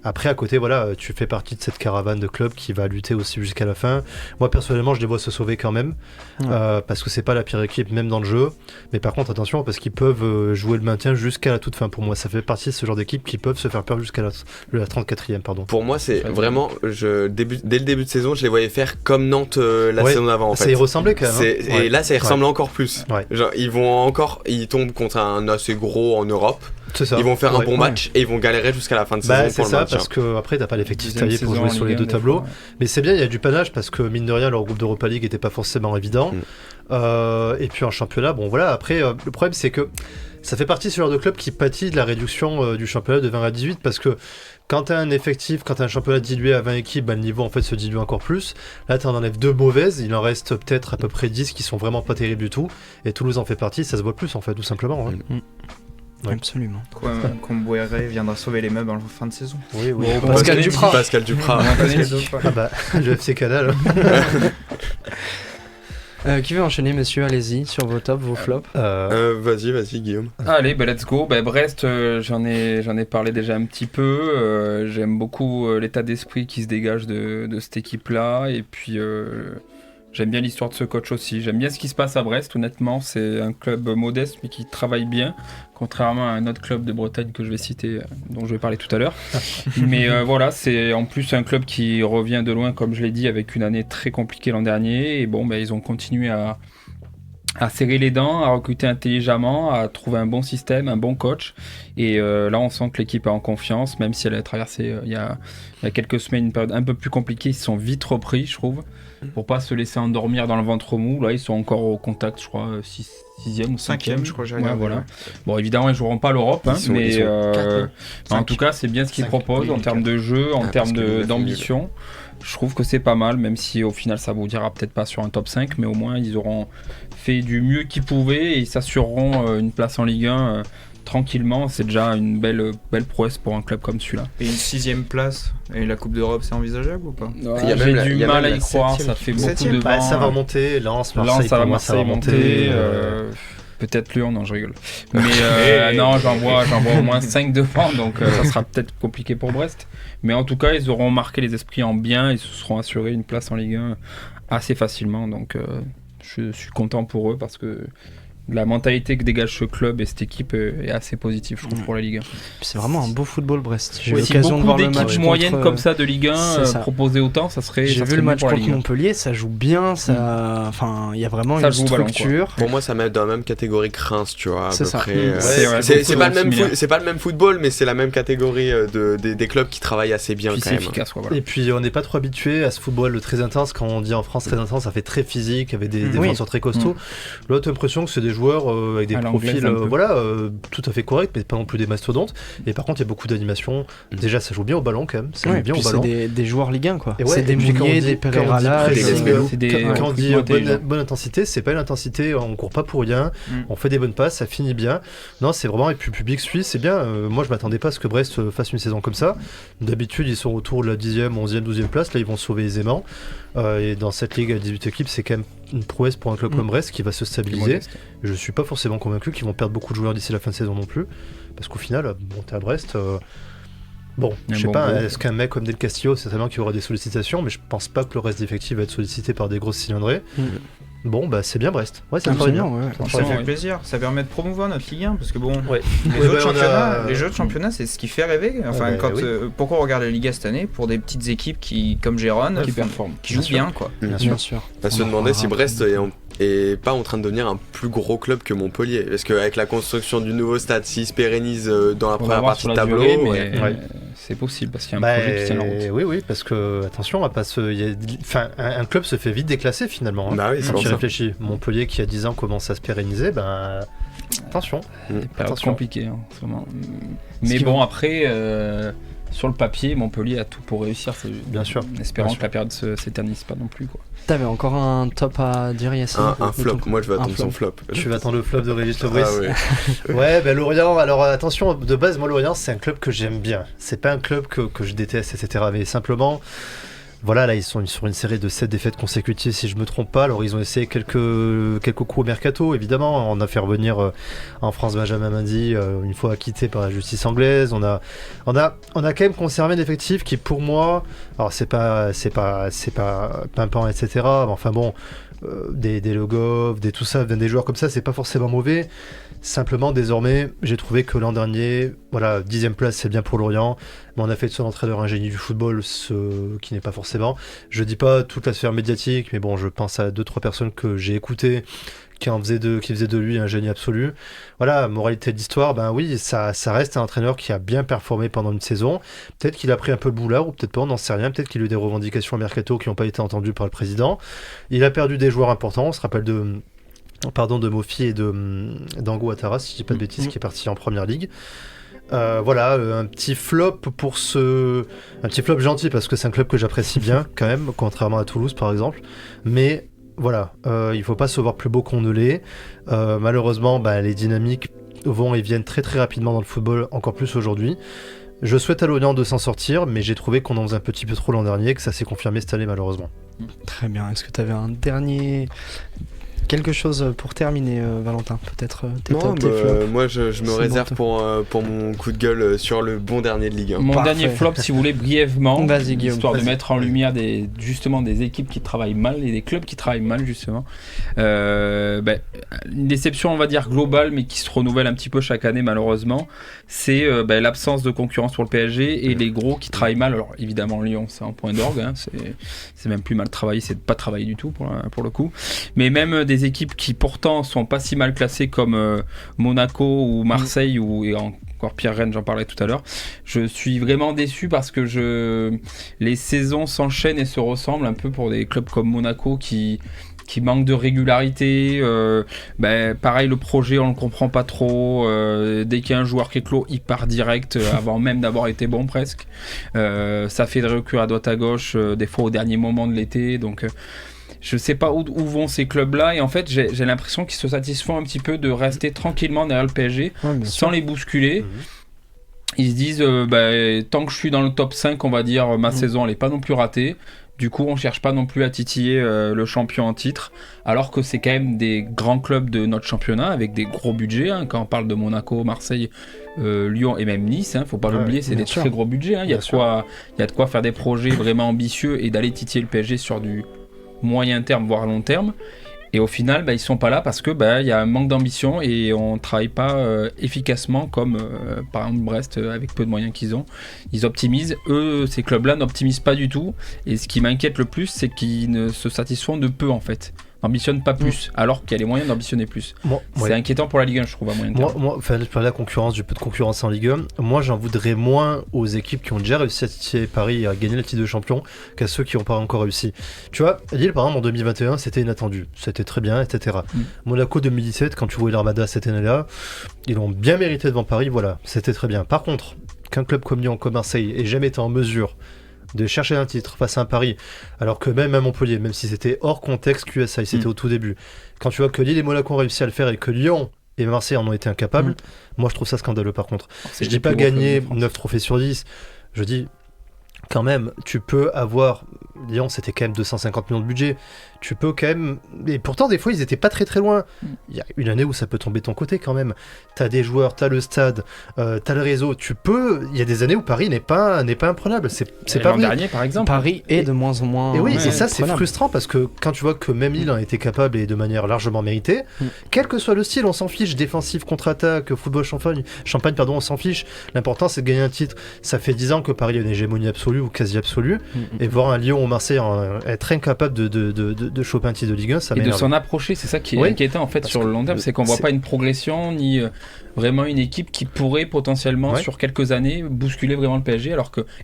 Après, à côté, tu fais partie de cette caravane de clubs qui va lutter aussi jusqu'à la fin. Moi, personnellement, je les vois se sauver quand même, parce que c'est pas la pire équipe, même dans le jeu. Mais par contre, attention, parce qu'ils peuvent jouer le maintien jusqu'à la toute fin. Pour moi, ça fait partie de ce genre d'équipe qui peuvent se faire peur jusqu'à la 34e, pardon. Pour moi, c'est vraiment, dès le début de saison, je les voyais faire comme Nantes la saison d'avant. En fait. Ça y ressemblait quand même. Et là, ça y ressemble encore plus. Ouais. Genre, ils tombent contre un assez gros en Europe. C'est ça. Ils vont faire un bon match et ils vont galérer jusqu'à la fin de saison. C'est ça, parce que après t'as pas l'effectif taillé pour jouer sur les deux tableaux. Mais c'est bien, il y a du panache parce que mine de rien, leur groupe d'Europa League était pas forcément évident. Et puis en championnat, après, le problème c'est que ça fait partie de ce genre de club qui pâtit de la réduction du championnat de 20 à 18 parce que quand t'as un effectif, quand t'as un championnat dilué à 20 équipes, le niveau en fait se dilue encore plus. Là t'en enlèves 2 mauvaises, il en reste peut-être à peu près 10 qui sont vraiment pas terribles du tout. Et Toulouse en fait partie, ça se voit plus en fait, tout simplement. Ouais. Absolument. Comboiré viendra sauver les meubles en fin de saison. Oui. Pascal Duprat. Le FC Canal. Qui veut enchaîner, monsieur? Allez-y, sur vos tops, vos flops. Vas-y, Guillaume. Allez, let's go. Brest, j'en ai parlé déjà un petit peu. J'aime beaucoup l'état d'esprit qui se dégage de cette équipe-là. Et puis, j'aime bien l'histoire de ce coach aussi. J'aime bien ce qui se passe à Brest, honnêtement. C'est un club modeste, mais qui travaille bien. Contrairement à un autre club de Bretagne que je vais citer, dont je vais parler tout à l'heure. Mais voilà, c'est en plus un club qui revient de loin, comme je l'ai dit, avec une année très compliquée l'an dernier. Et ils ont continué à à serrer les dents, à recruter intelligemment, à trouver un bon système, un bon coach. Et là, on sent que l'équipe est en confiance, même si elle a traversé il y a quelques semaines une période un peu plus compliquée. Ils se sont vite repris, je trouve, pour pas se laisser endormir dans le ventre mou. Là, ils sont encore au contact, je crois, 6e ou 5e. je crois que j'ai Ouais, regardé. voilà. Bon, évidemment, ils joueront pas l'Europe, hein, mais en tout cas, c'est bien ce qu'ils proposent en termes de jeu, en termes d'ambition. Je trouve que c'est pas mal, même si au final ça vous dira peut-être pas sur un top 5, mais au moins ils auront fait du mieux qu'ils pouvaient et ils s'assureront une place en Ligue 1 tranquillement. C'est déjà une belle prouesse pour un club comme celui-là. Et une 6ème place et la Coupe d'Europe, c'est envisageable ou pas? J'ai du mal à y croire, ça fait beaucoup de vent. Ça va remonter, Lens, Marseille, ça va pour moi, ça va monter. remonter. Peut-être Lyon, non je rigole. Mais non, j'en vois au moins 5 devant, donc ça sera peut-être compliqué pour Brest. Mais en tout cas, ils auront marqué les esprits en bien, ils se seront assurés une place en Ligue 1 assez facilement. Donc je suis content pour eux parce que la mentalité que dégage ce club et cette équipe est assez positive, je trouve, pour la Ligue 1. C'est vraiment un beau football, Brest. J'ai eu Si l'occasion de voir beaucoup le match d'équipes moyennes contre, comme ça de Ligue 1 proposer autant, ça serait. J'ai ça vu serait le mieux match pour la contre Ligue 1. Montpellier, ça joue bien, enfin, il y a vraiment Ça une joue au ballon, structure. Pour moi, ça met dans la même catégorie que Reims, tu vois, à C'est peu ça. près. C'est pas le même football, mais c'est la même catégorie des clubs qui travaillent assez bien Puis quand c'est même. efficace, voilà. Et puis on n'est pas trop habitué à ce football très intense. Quand on dit en France très intense, ça fait très physique, avec des défenseurs très costauds. Là, t'as l'impression que c'est des joueurs avec des profils tout à fait corrects, mais pas non plus des mastodontes. Et par contre, il y a beaucoup d'animation. Déjà, ça joue bien au ballon quand même. Ça joue bien au ballon. C'est des joueurs Ligue 1, quoi. Et ouais, c'est des Mounier, des Pereira là. Quand on dit bonne intensité, c'est pas une intensité, on court pas pour rien, on fait des bonnes passes, ça finit bien. Non, c'est vraiment, et puis le public suit, c'est bien. Moi, je m'attendais pas à ce que Brest fasse une saison comme ça. D'habitude, ils sont autour de la 10e, 11e, 12e place. Là, ils vont se sauver aisément. Et dans cette ligue à 18 équipes, c'est quand même une prouesse pour un club comme Brest qui va se stabiliser. Je suis pas forcément convaincu qu'ils vont perdre beaucoup de joueurs d'ici la fin de saison non plus. Parce qu'au final, monter à Brest. Bon, je sais pas, est-ce qu'un mec comme Del Castillo, c'est certainement qu'il y aura des sollicitations, mais je pense pas que le reste d'effectif va être sollicité par des grosses cylindrées. Bon, bah c'est bien Brest. Ouais, ça me fait bien. Ça fait plaisir. Ça permet de promouvoir notre Ligue 1 parce que bon, Ouais. les jeux de championnat, c'est ce qui fait rêver. Enfin, pourquoi on regarde la Liga cette année pour des petites équipes qui, comme Gérone, qui performent, qui jouent bien, quoi. Bien sûr. On se demandait si Brest est pas en train de devenir un plus gros club que Montpellier. Parce qu'avec la construction du nouveau stade, s'il se pérennise dans la première partie de tableau, c'est possible parce qu'il y a un projet qui tient la route. Oui, parce que attention, un club se fait vite déclasser finalement. Bah oui, c'est quand pour tu ça. réfléchis. Montpellier qui a 10 ans commence à se pérenniser, attention. C'est compliqué en ce moment. Mais bon, après, sur le papier, Montpellier a tout pour réussir. Bien sûr. En espérant que la période s'éternise pas non plus, quoi. T'avais encore un top à dire, Yassine? Un flop, moi je vais attendre son flop. Tu vas attendre le flop de Régis Lebris. Ouais, Lorient, alors attention, de base, moi Lorient, c'est un club que j'aime bien. C'est pas un club que je déteste, etc. Mais simplement, voilà, là ils sont sur une série de 7 défaites consécutives si je me trompe pas. Alors ils ont essayé quelques coups au mercato, évidemment. On a fait revenir en France Benjamin Mendy une fois acquitté par la justice anglaise. On a quand même conservé un effectif qui pour moi, alors c'est pas pimpant, etc. Mais enfin bon, des Logov, des tout ça, des joueurs comme ça, c'est pas forcément mauvais. Simplement, désormais, j'ai trouvé que l'an dernier, voilà, 10e place, c'est bien pour Lorient, mais on a fait de son entraîneur un génie du football, ce qui n'est pas forcément. Je dis pas toute la sphère médiatique, mais bon, je pense à 2-3 personnes que j'ai écoutées qui faisaient de lui un génie absolu. Voilà, moralité de l'histoire, oui, ça reste un entraîneur qui a bien performé pendant une saison. Peut-être qu'il a pris un peu le boulard, ou peut-être pas, on n'en sait rien. Peut-être qu'il a eu des revendications au mercato qui n'ont pas été entendues par le président. Il a perdu des joueurs importants, on se rappelle de Mofi et d'Ango Ouattara, si je dis pas de bêtises, qui est parti en première ligue. Voilà, un petit flop un petit flop gentil parce que c'est un club que j'apprécie bien quand même, contrairement à Toulouse par exemple. Mais voilà, il faut pas se voir plus beau qu'on ne l'est. Malheureusement, les dynamiques vont et viennent très très rapidement dans le football, encore plus aujourd'hui. Je souhaite à Lorient de s'en sortir, mais j'ai trouvé qu'on en faisait un petit peu trop l'an dernier, que ça s'est confirmé cette année malheureusement. Très bien, est-ce que tu avais un dernier... Quelque chose pour terminer, Valentin, peut-être tes Non, top, tes flops. moi je me réserve pour mon coup de gueule sur le bon dernier de Ligue 1. Mon dernier flop, si vous voulez, brièvement, Vas-y, Guillaume, histoire de mettre en lumière des équipes qui travaillent mal et des clubs qui travaillent mal, justement. Une déception, on va dire, globale, mais qui se renouvelle un petit peu chaque année, malheureusement, c'est l'absence de concurrence pour le PSG et les gros qui travaillent mal. Alors, évidemment, Lyon, c'est un point d'orgue, hein, c'est même plus mal travaillé, c'est de pas travailler du tout, pour le coup. Mais même des des équipes qui pourtant sont pas si mal classées comme Monaco ou Marseille et encore pire Rennes, j'en parlais tout à l'heure. Je suis vraiment déçu parce que les saisons s'enchaînent et se ressemblent un peu pour des clubs comme Monaco qui manque de régularité. Pareil, le projet, on ne le comprend pas trop. Dès qu'il y a un joueur qui est clos, il part direct, avant même d'avoir été bon presque. Ça fait des reculs à droite à gauche, des fois au dernier moment de l'été. Donc, je ne sais pas où vont ces clubs-là. Et en fait, j'ai l'impression qu'ils se satisfont un petit peu de rester tranquillement derrière le PSG, sans les bousculer. Ils se disent, tant que je suis dans le top 5, on va dire, ma saison, elle n'est pas non plus ratée. Du coup, on cherche pas non plus à titiller le champion en titre, alors que c'est quand même des grands clubs de notre championnat avec des gros budgets. Quand on parle de Monaco, Marseille, Lyon et même Nice, faut pas l'oublier, c'est des très gros budgets. Il y a de quoi faire des projets vraiment ambitieux et d'aller titiller le PSG sur du moyen terme, voire long terme. Et au final, ils sont pas là parce que il y a un manque d'ambition et on travaille pas efficacement comme par exemple Brest avec peu de moyens qu'ils ont. Ils optimisent, ces clubs-là n'optimisent pas du tout. Et ce qui m'inquiète le plus, c'est qu'ils ne se satisfont de peu en fait. N'ambitionnent pas plus, alors qu'il y a les moyens d'ambitionner plus. C'est inquiétant pour la Ligue 1, je trouve, à moyen terme. Je parle de la concurrence, du peu de concurrence en Ligue 1. Moi, j'en voudrais moins aux équipes qui ont déjà réussi à titiller Paris à gagner le titre de champion qu'à ceux qui n'ont pas encore réussi. Tu vois, Lille, par exemple, en 2021, c'était inattendu. C'était très bien, etc. Monaco 2017, quand tu vois l'Armada cette année-là, ils ont bien mérité devant Paris, voilà, c'était très bien. Par contre, qu'un club comme Lyon, comme Marseille, ait jamais été en mesure de chercher un titre face à un Paris, alors que même à Montpellier, même si c'était hors contexte QSI, c'était au tout début, quand tu vois que Lille et Monaco ont réussi à le faire et que Lyon et Marseille en ont été incapables, moi je trouve ça scandaleux par contre. Je dis pas gagner 9 trophées sur 10, je dis quand même, tu peux avoir, Lyon c'était quand même 250 millions de budget, tu peux quand même, et pourtant des fois ils étaient pas très très loin. Il y a une année où ça peut tomber de ton côté quand même. T'as des joueurs, t'as le stade, t'as le réseau, il y a des années où Paris n'est pas imprenable. C'est pas l'an vrai. dernier par exemple. Paris est de moins en moins. Et oui, et ça c'est imprenable. frustrant parce que quand tu vois que même Lille en a été capable et de manière largement méritée, quel que soit le style, on s'en fiche, défensif, contre-attaque, football champagne, on s'en fiche. L'important c'est de gagner un titre. Ça fait 10 ans que Paris a une hégémonie absolue ou quasi absolue, et voir un Lyon ou Marseille être incapable de choper un titre de Ligue 1, ça et m'énerve. de s'en approcher, c'est ça qui est inquiétant en fait sur le long terme, c'est qu'on voit pas une progression ni vraiment une équipe qui pourrait potentiellement sur quelques années bousculer vraiment le PSG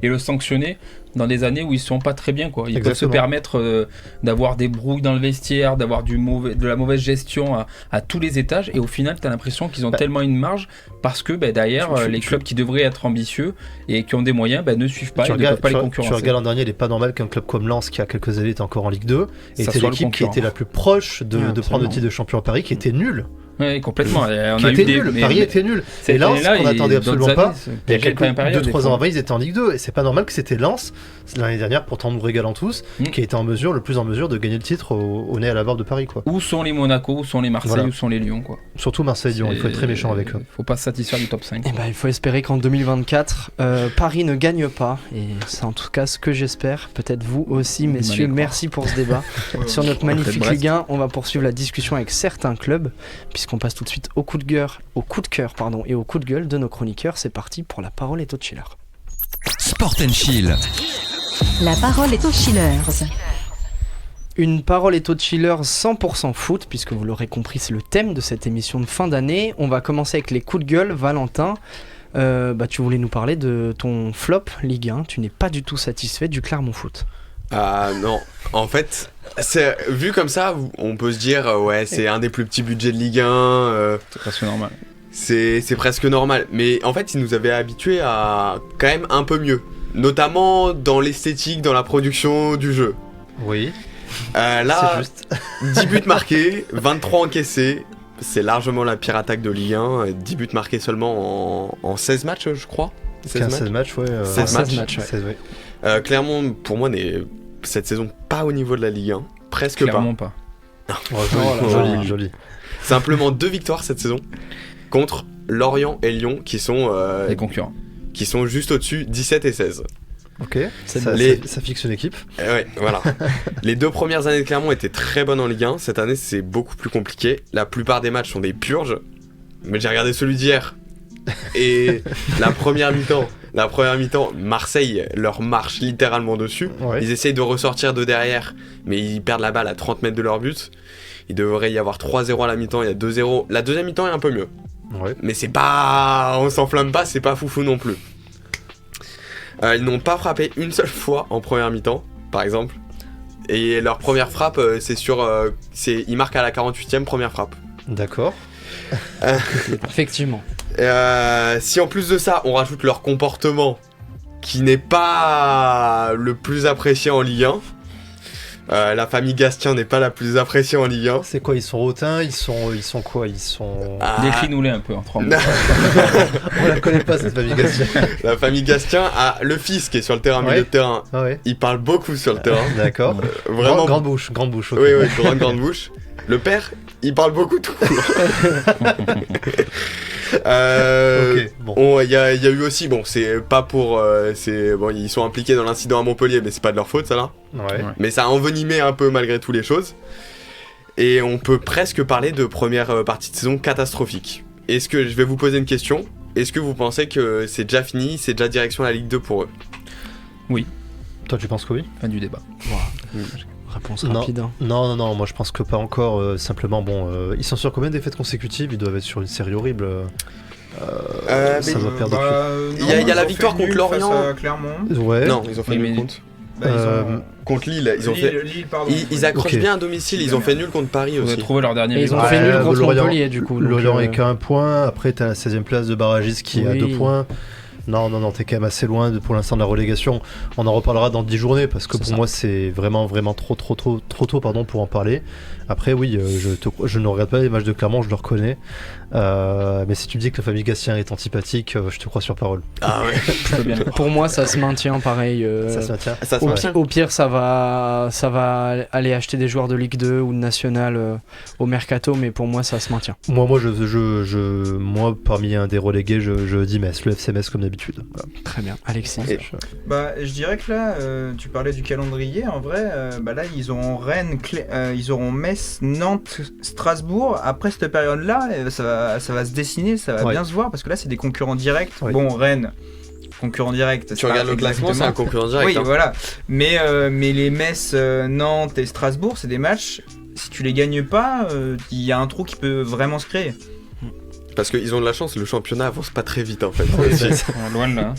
et le sanctionner dans des années où ils sont pas très bien quoi. Ils peuvent se permettre d'avoir des brouilles dans le vestiaire, d'avoir de la mauvaise gestion à tous les étages, et au final tu as l'impression qu'ils ont tellement une marge parce que derrière les clubs qui devraient être ambitieux et qui ont des moyens ne suivent pas, ne peuvent pas les concurrencer. Tu regardes l'an dernier, il est pas normal qu'un club comme Lens qui a quelques années était encore en Ligue 2 était l'équipe qui était la plus proche de prendre le titre de champion à Paris, qui était nul. Oui, complètement. Paris était nul. Et Lens, qu'on n'attendait absolument pas. Il y a 2-3 ans avant, ils étaient en Ligue 2. Et c'est pas normal que c'était Lens, l'année dernière, pourtant nous régalant tous, qui était le plus en mesure de gagner le titre au nez à la barre de Paris, quoi. Où sont les Monaco, où sont les Marseille, où sont les Lyon, quoi. Surtout Marseille-Lyon, il faut être très méchant avec eux. Faut pas se satisfaire du top 5. Il faut espérer qu'en 2024, Paris ne gagne pas. Et c'est en tout cas ce que j'espère. Peut-être vous aussi, messieurs. Merci pour ce débat. Sur notre magnifique Ligue 1, on va poursuivre la discussion avec certains clubs, puisqu'on passe tout de suite au coup de cœur et au coup de gueule de nos chroniqueurs. C'est parti pour La Parole est au Chiller. Sport & Chill. La parole est aux Chillers. Une parole est aux Chillers 100% foot, puisque vous l'aurez compris, c'est le thème de cette émission de fin d'année. On va commencer avec les coups de gueule. Valentin, tu voulais nous parler de ton flop Ligue 1. Tu n'es pas du tout satisfait du Clermont Foot. Non, en fait, vu comme ça, on peut se dire c'est un des plus petits budgets de Ligue 1. C'est presque normal. C'est presque normal, mais en fait, ils nous avaient habitués à quand même un peu mieux, notamment dans l'esthétique, dans la production du jeu. Oui. Là, c'est juste. 10 buts marqués, 23 encaissés. C'est largement la pire attaque de Ligue 1. 10 buts marqués seulement en 16 matchs, je crois. 16 matchs, ouais. 16 matchs. 16, ouais. Clermont, pour moi, n'est cette saison pas au niveau de la Ligue 1. Presque Clairement pas. Joli. Simplement 2 victoires cette saison contre Lorient et Lyon qui sont les concurrents. Qui sont juste au-dessus, 17 et 16. Ok, ça fixe une équipe. Ouais, voilà. Les 2 premières années de Clermont étaient très bonnes en Ligue 1. Cette année, c'est beaucoup plus compliqué. La plupart des matchs sont des purges. Mais j'ai regardé celui d'hier. Et la première mi-temps, Marseille leur marche littéralement dessus. Ouais. Ils essayent de ressortir de derrière, mais ils perdent la balle à 30 mètres de leur but. Il devrait y avoir 3-0 à la mi-temps, il y a 2-0. La deuxième mi-temps est un peu mieux. Ouais. Mais c'est pas... On s'enflamme pas, c'est pas foufou non plus. Ils n'ont pas frappé une seule fois en première mi-temps, par exemple. Et leur première frappe, ils marquent à la 48e première frappe. D'accord. Effectivement. Si en plus de ça, on rajoute leur comportement, qui n'est pas le plus apprécié en Ligue 1. La famille Gastien n'est pas la plus appréciée en Ligue 1. C'est quoi, ils sont hautains, ils sont quoi, ils sont... Décline-nous-les un peu en 3 mots. On la connaît pas cette famille Gastien. La famille Gastien a le fils qui est sur le terrain, milieu de terrain. Ah ouais. Il parle beaucoup sur le terrain. D'accord. Vraiment. Grande bouche. Okay. Oui, grande bouche. Le père, il parle beaucoup tout court. Ok, bon. Il y a eu aussi, bon, c'est pas pour, ils sont impliqués dans l'incident à Montpellier, mais c'est pas de leur faute, ça là. Ouais. Mais ça a envenimé un peu malgré tout les choses. Et on peut presque parler de première partie de saison catastrophique. Est-ce que je vais vous poser une question? Est-ce que vous pensez que c'est déjà fini, c'est déjà direction la Ligue 2 pour eux? Oui. Toi, tu penses que oui? Fin du débat. Réponse rapide. Non, moi je pense que pas encore. Simplement, ils sont sur combien de défaites consécutives? Ils doivent être sur une série horrible. Ça va perdre. Il y a la victoire contre Lorient. Clermont. Ouais. Non, ils ont fait nul contre. Contre Lille, ils accrochent bien à domicile. Ils ont fait nul contre Paris aussi. Ils ont trouvé leur dernier. Ils ont fait nul contre Montpellier du coup. Lorient est qu'à 1 point. Après, t'as la 16e place de barragiste qui est à 2 points. Non, t'es quand même assez loin pour l'instant de la relégation. On en reparlera dans 10 journées parce que pour moi c'est vraiment trop tôt pour en parler. Après oui, je ne regarde pas les matchs de Clermont, je le reconnais. Mais si tu me dis que la famille Gastien est antipathique, je te crois sur parole. Ah ouais. Pour moi ça se maintient pareil. Ça se maintient. Au pire ça va aller acheter des joueurs de Ligue 2 ou de National au Mercato, mais pour moi ça se maintient. Moi parmi un des relégués je dis Metz, le FC Metz comme d'habitude. Voilà. Très bien, Alexis. Je dirais que là, tu parlais du calendrier. En vrai, là, ils auront Rennes, ils auront Metz, Nantes, Strasbourg. Après cette période-là, ça va se dessiner, ça va bien se voir parce que là, c'est des concurrents directs. Ouais. Bon, Rennes, concurrent direct. Tu regardes le classement, c'est un concurrent direct. Oui, voilà. Mais les Metz, Nantes et Strasbourg, c'est des matchs. Si tu les gagnes pas, il y a un trou qui peut vraiment se créer. Parce qu'ils ont de la chance, le championnat avance pas très vite en fait. Loin de là.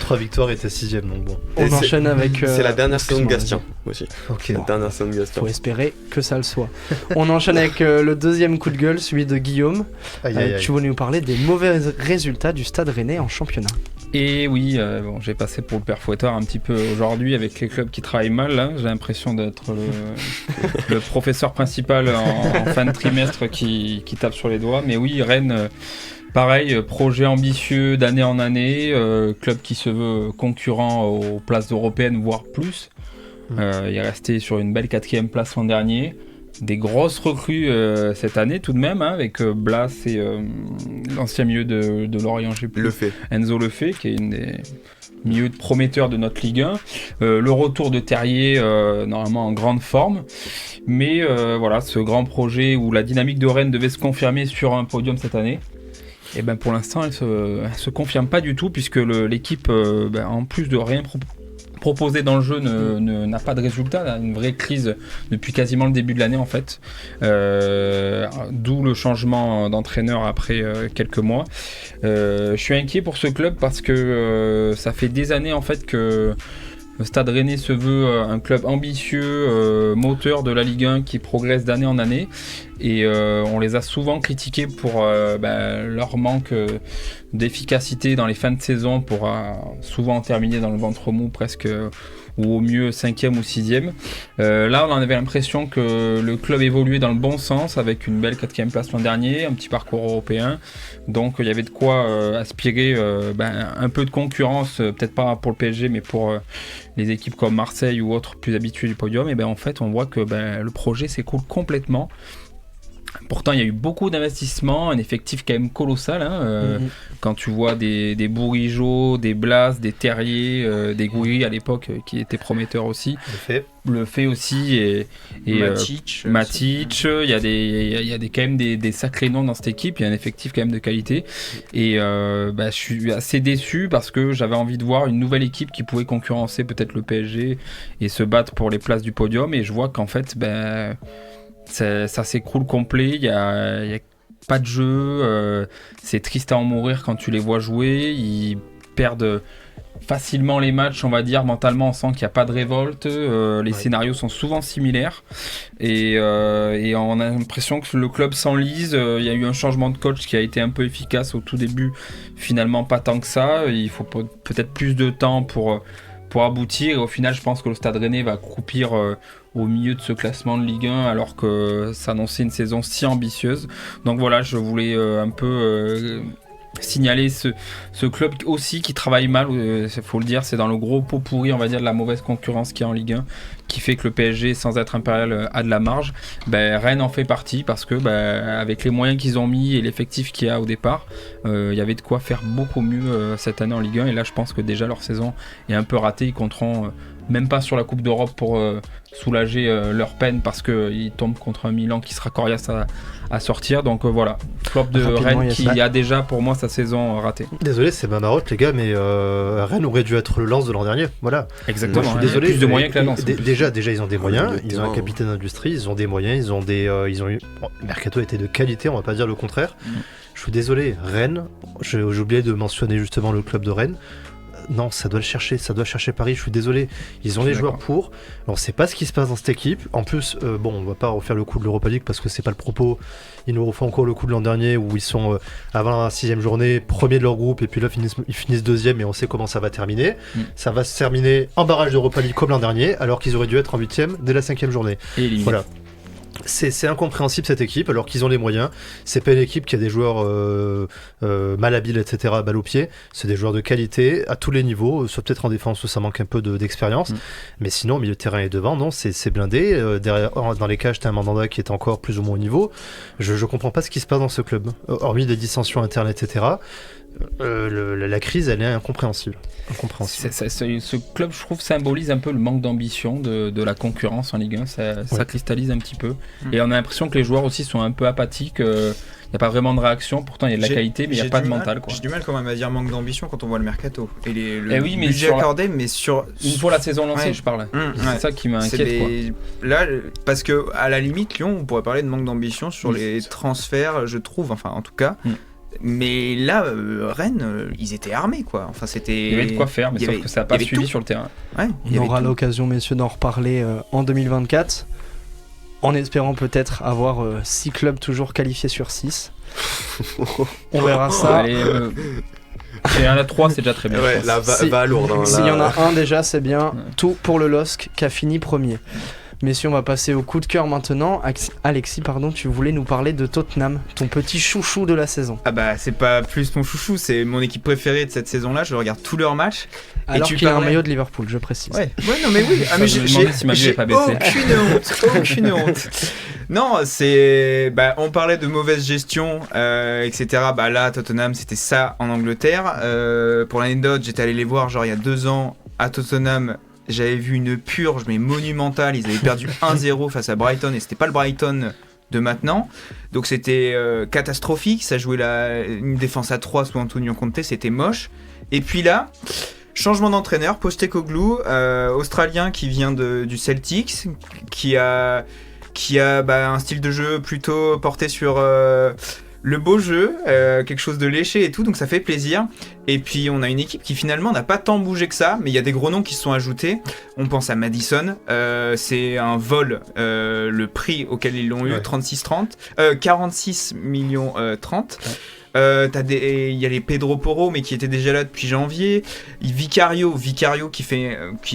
3 victoires et t'es 6ème, donc bon. On enchaîne avec... c'est la dernière saison de Gastien aussi. Ok. La dernière saison de Gastien. Faut espérer que ça le soit. On enchaîne avec le deuxième coup de gueule, celui de Guillaume. Tu voulais nous parler des mauvais résultats du Stade Rennais en championnat. Et oui, j'ai passé pour le père fouettard un petit peu aujourd'hui avec les clubs qui travaillent mal. Hein. J'ai l'impression d'être le professeur principal en fin de trimestre qui tape sur les doigts. Mais oui, Rennes, pareil, projet ambitieux d'année en année, club qui se veut concurrent aux places européennes, voire plus. Il est resté sur une belle 4e place l'an dernier. Des grosses recrues cette année tout de même, hein, avec Blas et l'ancien milieu de Lorient, j'ai plus. Enzo Lefebvre, qui est une des milieux prometteurs de notre Ligue 1. Le retour de Terrier, normalement en grande forme. Mais voilà, ce grand projet où la dynamique de Rennes devait se confirmer sur un podium cette année. Et ben pour l'instant, elle se confirme pas du tout, puisque l'équipe, en plus de rien proposé dans le jeu n'a pas de résultat, une vraie crise depuis quasiment le début de l'année en fait, d'où le changement d'entraîneur après quelques mois. Je suis inquiet pour ce club parce que ça fait des années en fait que le Stade Rennais se veut un club ambitieux, moteur de la Ligue 1 qui progresse d'année en année, et on les a souvent critiqués pour leur manque d'efficacité dans les fins de saison, pour souvent terminer dans le ventre mou presque, ou au mieux 5e ou 6e. Là on en avait l'impression que le club évoluait dans le bon sens, avec une belle 4e place l'an dernier, un petit parcours européen, donc il y avait de quoi aspirer un peu de concurrence, peut-être pas pour le PSG mais pour les équipes comme Marseille ou autres plus habituées du podium. Et en fait on voit que le projet s'écoule complètement. Pourtant, il y a eu beaucoup d'investissements, un effectif quand même colossal. Quand tu vois des Bourigeaud, des Blas, des Terrier, des Gouiri à l'époque qui étaient prometteurs aussi. Le fait aussi, et Matic. Il y a quand même des sacrés noms dans cette équipe. Il y a un effectif quand même de qualité. Et je suis assez déçu parce que j'avais envie de voir une nouvelle équipe qui pouvait concurrencer peut-être le PSG et se battre pour les places du podium. Et je vois qu'en fait, ça s'écroule complet. Il y a pas de jeu. C'est triste à en mourir quand tu les vois jouer. Ils perdent facilement les matchs, on va dire. Mentalement, on sent qu'il n'y a pas de révolte. Les scénarios sont souvent similaires. Et on a l'impression que le club s'enlise. Il y a eu un changement de coach qui a été un peu efficace au tout début. Finalement, pas tant que ça. Il faut peut-être plus de temps pour aboutir. Et au final, je pense que le Stade Rennais va croupir au milieu de ce classement de Ligue 1 alors que ça annonçait une saison si ambitieuse. Donc voilà, je voulais un peu signaler ce club aussi qui travaille mal, il faut le dire, c'est dans le gros pot pourri, on va dire, de la mauvaise concurrence qu'il y a en Ligue 1 qui fait que le PSG, sans être impérial, a de la marge. Rennes en fait partie parce que avec les moyens qu'ils ont mis et l'effectif qu'il y a au départ, il y avait de quoi faire beaucoup mieux cette année en Ligue 1, et là je pense que déjà leur saison est un peu ratée. Ils compteront même pas sur la Coupe d'Europe pour soulager leur peine parce qu'ils tombent contre un Milan qui sera coriace à sortir. Donc voilà, flop de Rennes qui a déjà pour moi sa saison ratée. Désolé, c'est ma marotte les gars, mais Rennes aurait dû être le Lens de l'an dernier. Voilà. Exactement. Moi, je suis désolé. Plus de moyens que la Lens. Déjà ils ont des moyens. Ils ont un capitaine d'industrie. Ils ont des moyens. Ils ont eu. Mercato était de qualité. On va pas dire le contraire. Je suis désolé. Rennes. J'ai oublié de mentionner justement le club de Rennes. Non, ça doit chercher Paris, je suis désolé. Ils ont les joueurs pour. On ne sait pas ce qui se passe dans cette équipe. En plus, on va pas refaire le coup de l'Europa League parce que c'est pas le propos. Ils nous refont encore le coup de l'an dernier où ils sont avant la 6ème journée, premiers de leur groupe, et puis là ils finissent 2ème et on sait comment ça va terminer. Ça va se terminer en barrage d'Europa League comme l'an dernier, alors qu'ils auraient dû être en 8ème dès la 5ème journée. Voilà. C'est incompréhensible cette équipe alors qu'ils ont les moyens. C'est pas une équipe qui a des joueurs malhabiles, etc. à balle au pied. C'est des joueurs de qualité à tous les niveaux, soit peut-être en défense où ça manque un peu d'expérience. Mais sinon, au milieu de terrain et devant, non, c'est blindé. Derrière, dans les cages, t'as un Mandanda qui est encore plus ou moins au niveau. Je comprends pas ce qui se passe dans ce club. Hormis des dissensions internes, etc. La crise, elle est incompréhensible. Ce club, je trouve, symbolise un peu le manque d'ambition de la concurrence en Ligue 1. Ça cristallise un petit peu. Et on a l'impression que les joueurs aussi sont un peu apathiques. Il n'y a pas vraiment de réaction. Pourtant, il y a de la qualité, mais il n'y a pas de mental. J'ai du mal quand même à dire manque d'ambition quand on voit le mercato. Et le mais budget accordé, mais sur... Une fois la saison lancée, je parle. C'est ça qui m'inquiète. Là, parce que à la limite, Lyon, on pourrait parler de manque d'ambition sur les transferts, je trouve. Enfin, en tout cas... Mais là, Rennes, ils étaient armés, quoi. Enfin, c'était... Il y avait de quoi faire, mais sauf que ça n'a pas suivi sur le terrain. On aura l'occasion, messieurs, d'en reparler en 2024, en espérant peut-être avoir 6 clubs toujours qualifiés sur 6. On verra ça. Allez, il y en a 3, c'est déjà très bien. Ouais, là, va lourd. S'il y en a un déjà, c'est bien. Tout pour le LOSC qui a fini premier. Messieurs, on va passer au coup de cœur maintenant. Alexis, tu voulais nous parler de Tottenham, ton petit chouchou de la saison. Ah bah, c'est pas plus mon chouchou, c'est mon équipe préférée de cette saison-là. Je regarde tous leurs matchs. Alors qu'il a un maillot de Liverpool, je précise. Ouais, non mais oui. Ah, mais j'ai aucune honte. Non, c'est... on parlait de mauvaise gestion, etc. Là, Tottenham, c'était ça en Angleterre. Pour l'anecdote, j'étais allé les voir il y a 2 ans à Tottenham. J'avais vu une purge mais monumentale. Ils avaient perdu 1-0 face à Brighton et c'était pas le Brighton de maintenant. Donc c'était catastrophique. Ça jouait une défense à 3 sous Antonio Conte, c'était moche. Et puis là, changement d'entraîneur, Postecoglou, australien qui vient du Celtics, qui a un style de jeu plutôt porté sur le beau jeu, quelque chose de léché et tout, donc ça fait plaisir. Et puis on a une équipe qui finalement n'a pas tant bougé que ça, mais il y a des gros noms qui se sont ajoutés. On pense à Madison, c'est un vol, le prix auquel ils l'ont eu, 46 millions 30. Il y a les Pedro Porro, mais qui étaient déjà là depuis janvier. Vicario qui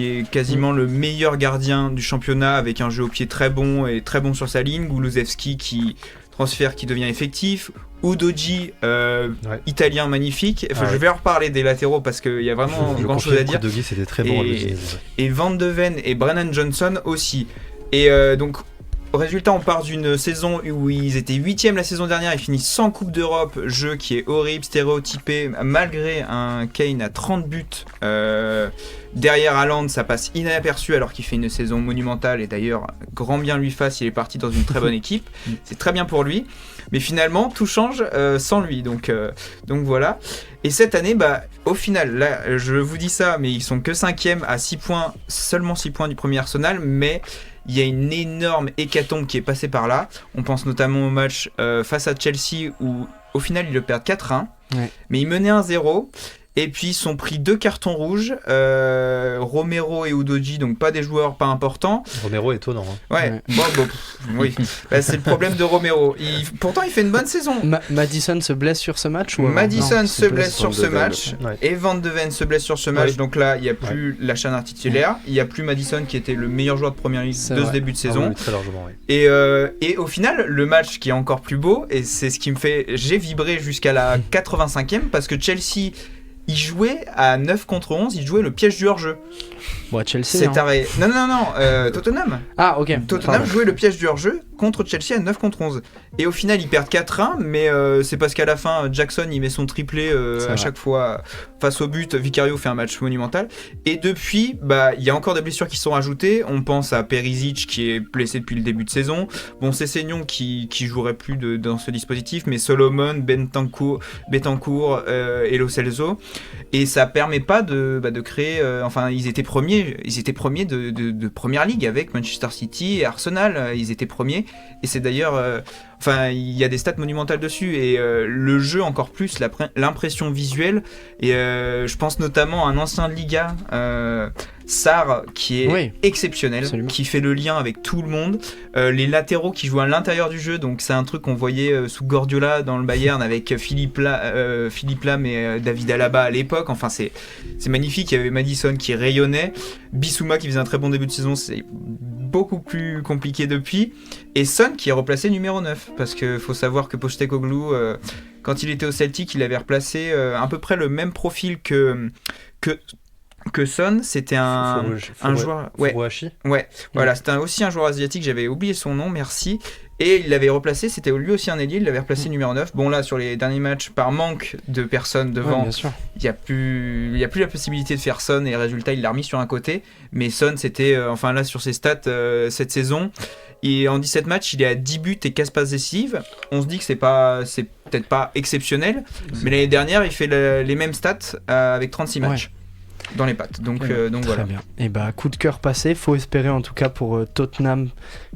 est quasiment le meilleur gardien du championnat avec un jeu au pied très bon et très bon sur sa ligne. Guluzevski transfert qui devient effectif. Udogie, italien magnifique. Enfin, je vais en reparler des latéraux parce qu'il y a vraiment grand chose à dire. Udogie, c'était très bon. Et Van de Ven et Brennan Johnson aussi. Et donc, au résultat, on part d'une saison où ils étaient 8ème la saison dernière. Ils finissent sans Coupe d'Europe. Jeu qui est horrible, stéréotypé, malgré un Kane à 30 buts. Derrière Haaland, ça passe inaperçu alors qu'il fait une saison monumentale et d'ailleurs, grand bien lui fasse, il est parti dans une très bonne équipe. C'est très bien pour lui. Mais finalement, tout change sans lui. Donc voilà. Et cette année, au final, là, je vous dis ça, mais ils sont que 5e à 6 points, seulement 6 points du premier Arsenal, mais il y a une énorme hécatombe qui est passée par là. On pense notamment au match face à Chelsea où, au final, ils le perdent 4-1, mais ils menaient 1-0. Et puis ils sont pris 2 cartons rouges, Romero et Udogie, donc pas des joueurs pas importants. Romero est étonnant. Hein. Ouais. Oui. C'est le problème de Romero. Pourtant il fait une bonne saison. Madison se blesse sur ce match ou Madison se blesse sur ce match Ouais. et Van de Ven se blesse sur ce match. Ouais. Donc là il n'y a plus la charnière titulaire, il n'y a plus Madison qui était le meilleur joueur de Première Ligue de ce début de saison. Oui, très largement, oui. Et au final, le match qui est encore plus beau, et c'est ce qui me fait... J'ai vibré jusqu'à la 85e parce que Chelsea... Il jouait à 9 contre 11, il jouait le piège du hors-jeu. Bon, Chelsea. C'est arrêt. Non, Tottenham. Ah, ok. Tottenham jouait le piège du hors-jeu contre Chelsea à 9 contre 11. Et au final, ils perdent 4-1, mais c'est parce qu'à la fin, Jackson, il met son triplé à chaque fois face au but. Vicario fait un match monumental. Et depuis, il y a encore des blessures qui sont ajoutées. On pense à Perisic qui est blessé depuis le début de saison. Bon, c'est Seignon qui jouerait plus dans ce dispositif, mais Solomon, Betancourt et Lo Celso. Et ça permet pas de créer... ils étaient premiers de Première Ligue avec Manchester City et Arsenal. Ils étaient premiers. Et c'est d'ailleurs... il y a des stats monumentales dessus. Et le jeu encore plus, l'impression visuelle. Et je pense notamment à un ancien de Liga... Sarr qui est exceptionnel, qui fait le lien avec tout le monde, les latéraux qui jouent à l'intérieur du jeu, donc c'est un truc qu'on voyait sous Guardiola dans le Bayern avec Philippe Lahm et David Alaba à l'époque. Enfin c'est magnifique. Il y avait Madison qui rayonnait, Bissouma qui faisait un très bon début de saison, c'est beaucoup plus compliqué depuis, et Son qui est replacé numéro 9 parce que faut savoir que Postecoglou quand il était au Celtic il avait replacé à peu près le même profil que Son, c'était un joueur... Voilà, c'était aussi un joueur asiatique, j'avais oublié son nom, merci. Et il l'avait replacé, c'était lui aussi un ailier, il l'avait replacé numéro 9. Bon là, sur les derniers matchs, par manque de personnes devant, il n'y a plus la possibilité de faire Son, et résultat, il l'a remis sur un côté. Mais Son, c'était, là, sur ses stats cette saison, et en 17 matchs, il est à 10 buts et 15 passes décisives. On se dit que c'est peut-être pas exceptionnel, mais l'année dernière, il fait les mêmes stats avec 36 matchs. Dans les pattes, donc voilà. Très bien. Et coup de cœur passé, faut espérer en tout cas pour Tottenham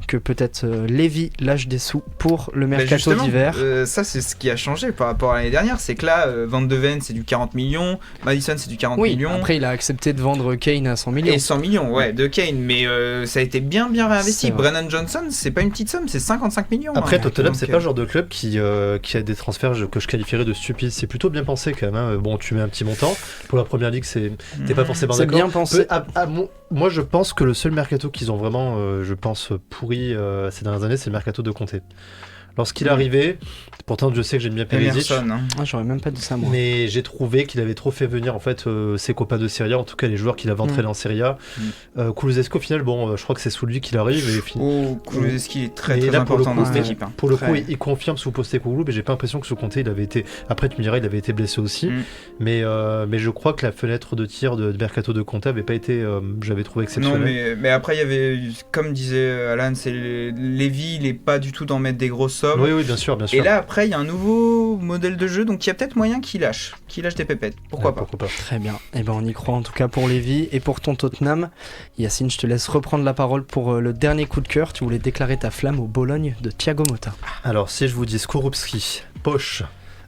que peut-être Levy lâche des sous pour le mercato d'hiver. Ça c'est ce qui a changé par rapport à l'année dernière, c'est que là Van de Ven c'est du 40 millions, Madison c'est du 40 millions. Après il a accepté de vendre Kane à 100 millions. Et 100 millions, de Kane, mais ça a été bien réinvesti. Brennan Johnson, c'est pas une petite somme, c'est 55 millions. Après Tottenham c'est pas le genre de club qui a des transferts que je qualifierais de stupides, c'est plutôt bien pensé quand même. Hein. Bon, tu mets un petit montant, pour la première ligue t'es pas forcément d'accord. C'est bien pensé. Moi je pense que le seul mercato qu'ils ont vraiment pourri ces dernières années, c'est le mercato de Conte. Lorsqu'il est arrivé, pourtant je sais que j'aime bien Perisic, j'aurais même pas dit ça moi. Mais j'ai trouvé qu'il avait trop fait venir en fait ses copains de Serie A, en tout cas les joueurs qu'il avait entraînés en Serie A. Kulusevski au final, je crois que c'est sous lui qu'il arrive. Kulusevski est très important dans cette équipe. Pour le coup, il confirme sous Postecoglou, mais j'ai pas l'impression que sous Conte il avait été. Après tu me diras, il avait été blessé aussi, mais je crois que la fenêtre de tir de mercato de Conte avait pas été, j'avais trouvé exceptionnelle. Non, mais après il y avait, comme disait Alan, c'est Levy, il est pas du tout d'en mettre des grosses sommes. Oui, bien sûr. Et là, après, il y a un nouveau modèle de jeu, donc il y a peut-être moyen qu'il lâche des pépettes. Pourquoi pas. Très bien. Et on y croit en tout cas pour Lévy et pour ton Tottenham. Yacine, je te laisse reprendre la parole pour le dernier coup de cœur. Tu voulais déclarer ta flamme au Bologne de Thiago Motta. Alors, si je vous dis Skorupski, Poch,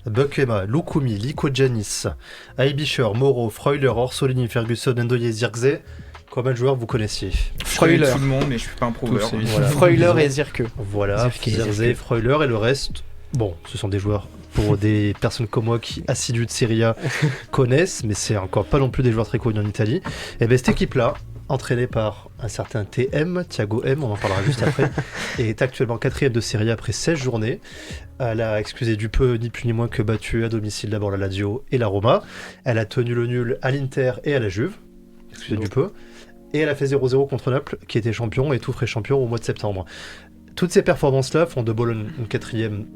Buckema, Lukumi, Liko Giannis, Aibischer, Moro, Freuler, Orsolini, Ferguson, Ndoye, Zirkzee, combien de joueurs vous connaissiez? Freuler. Tout le monde, mais je suis pas un prouveur. Freuler et Zirke. Voilà, Zirkzee, Freuler, et le reste, ce sont des joueurs pour des personnes comme moi qui, assidus de Serie A, connaissent, mais c'est encore pas non plus des joueurs très connus en Italie. Et cette équipe-là, entraînée par un certain TM, Thiago M, on en parlera juste après, est actuellement 4ème de Serie A après 16 journées. Elle a, excusez du peu, ni plus ni moins que battu à domicile d'abord la Lazio et la Roma. Elle a tenu le nul à l'Inter et à la Juve, excusez du peu. Et elle a fait 0-0 contre Naples, qui était champion et tout frais champion au mois de septembre. Toutes ces performances-là font de Bologne une 4ème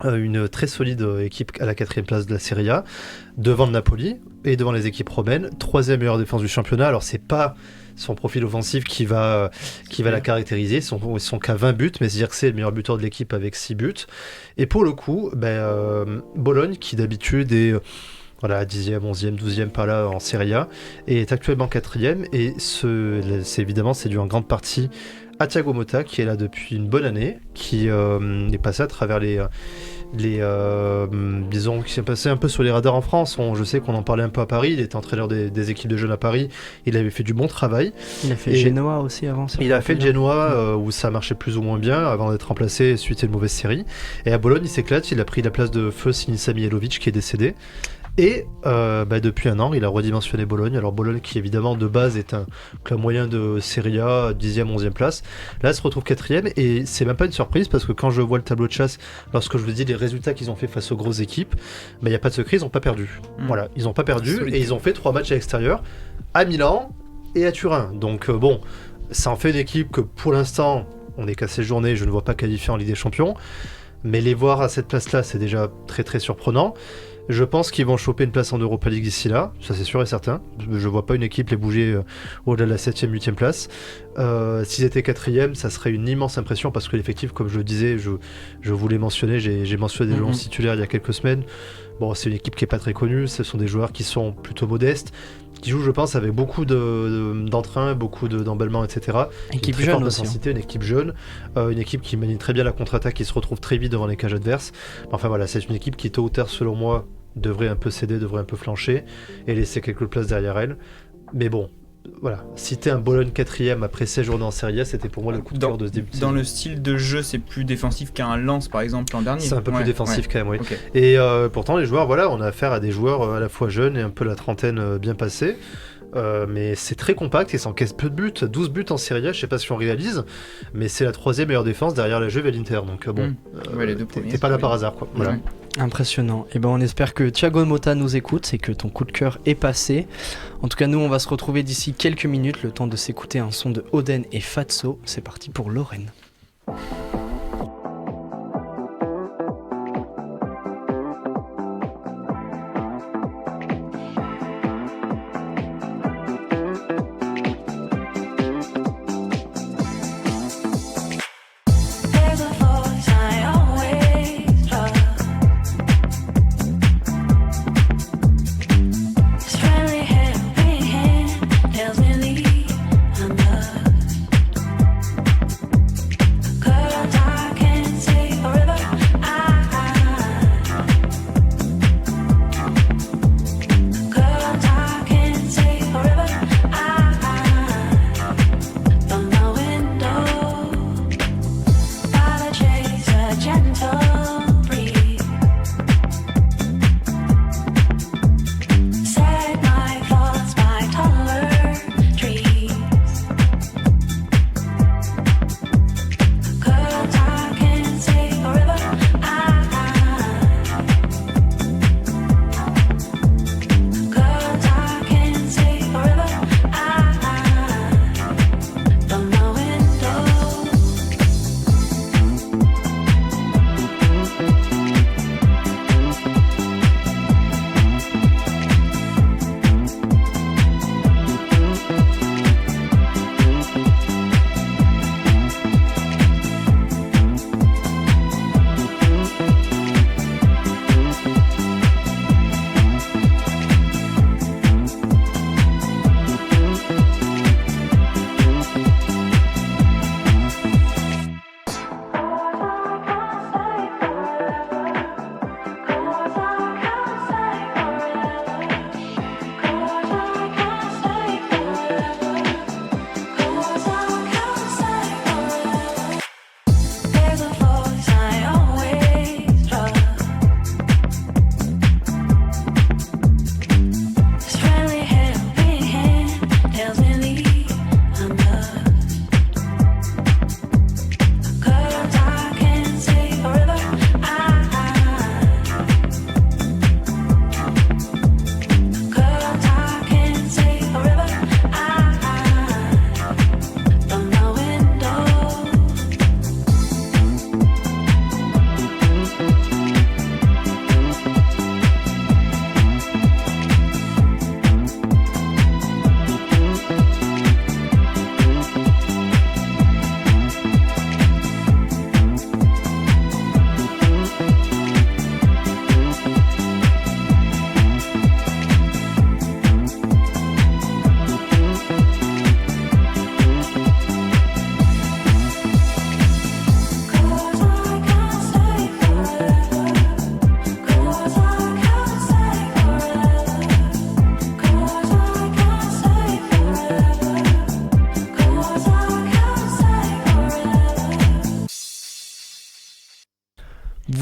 une très solide équipe à la 4e place de la Serie A, devant le Napoli et devant les équipes romaines. 3e meilleure défense du championnat. Alors c'est pas son profil offensif qui va la caractériser. Ils sont qu'à 20 buts, mais Zirkzee est le meilleur buteur de l'équipe avec 6 buts. Et pour le coup, Bologne, qui d'habitude est 10e, 11e, 12e par là en Serie A, est actuellement 4e. Et c'est dû en grande partie à Thiago Motta, qui est là depuis une bonne année, qui est passé à travers disons, qui s'est passé un peu sur les radars en France. Je sais qu'on en parlait un peu à Paris. Il était entraîneur des équipes de jeunes à Paris. Il avait fait du bon travail. Il a fait Genoa aussi avant. Il a fait le Genoa où ça marchait plus ou moins bien avant d'être remplacé suite à une mauvaise série. Et à Bologne, il s'éclate. Il a pris la place de feu Sinisa Mihajlovic qui est décédé. Et depuis un an, il a redimensionné Bologne. Alors Bologne qui évidemment de base est un club moyen de Serie A, 10e, 11e place. Là, il se retrouve 4e et c'est même pas une surprise parce que quand je vois le tableau de chasse, lorsque je vous dis les résultats qu'ils ont fait face aux grosses équipes, il n'y a pas de secret, ils n'ont pas perdu. Voilà, ils n'ont pas perdu et ils ont fait 3 matchs à l'extérieur, à Milan et à Turin. Donc ça en fait une équipe que pour l'instant, on est qu'à 16 journées, je ne vois pas qualifier en Ligue des Champions. Mais les voir à cette place-là, c'est déjà très très surprenant. Je pense qu'ils vont choper une place en Europa League d'ici là, ça c'est sûr et certain. Je vois pas une équipe les bouger au-delà de la 7e, 8e place. S'ils étaient 4e, ça serait une immense impression parce que l'effectif, comme je le disais, je vous l'ai mentionné, j'ai mentionné des joueurs titulaires il y a quelques semaines. Bon, c'est une équipe qui est pas très connue, ce sont des joueurs qui sont plutôt modestes, qui jouent, je pense, avec beaucoup d'entrain, beaucoup d'emballement, etc. Équipe jeune aussi. Une équipe jeune, une équipe qui manie très bien la contre-attaque, qui se retrouve très vite devant les cages adverses. Enfin voilà, c'est une équipe qui, tôt ou tard, selon moi, devrait un peu céder, devrait un peu flancher et laisser quelques places derrière elle. Mais bon, voilà, si t'es un Bologne 4e après 16 journées en Serie A, c'était pour moi le coup de cœur de ce début de saison. Dans le style de jeu, c'est plus défensif qu'un Lens par exemple l'an dernier. C'est un peu plus défensif quand même, oui. Okay. Et pourtant, les joueurs, on a affaire à des joueurs à la fois jeunes et un peu la trentaine bien passée. Mais c'est très compact et s'encaisse peu de buts, 12 buts en Serie A, je sais pas si on réalise, mais c'est la 3e meilleure défense derrière la Juve et l'Inter, donc les deux premiers, t'es pas là par hasard quoi. Voilà. Ouais. Impressionnant. Et on espère que Thiago Motta nous écoute, c'est que ton coup de cœur est passé. En tout cas, nous on va se retrouver d'ici quelques minutes, le temps de s'écouter un son de Oden et Fatso. C'est parti pour Lorraine. Tells me leave, I'm up.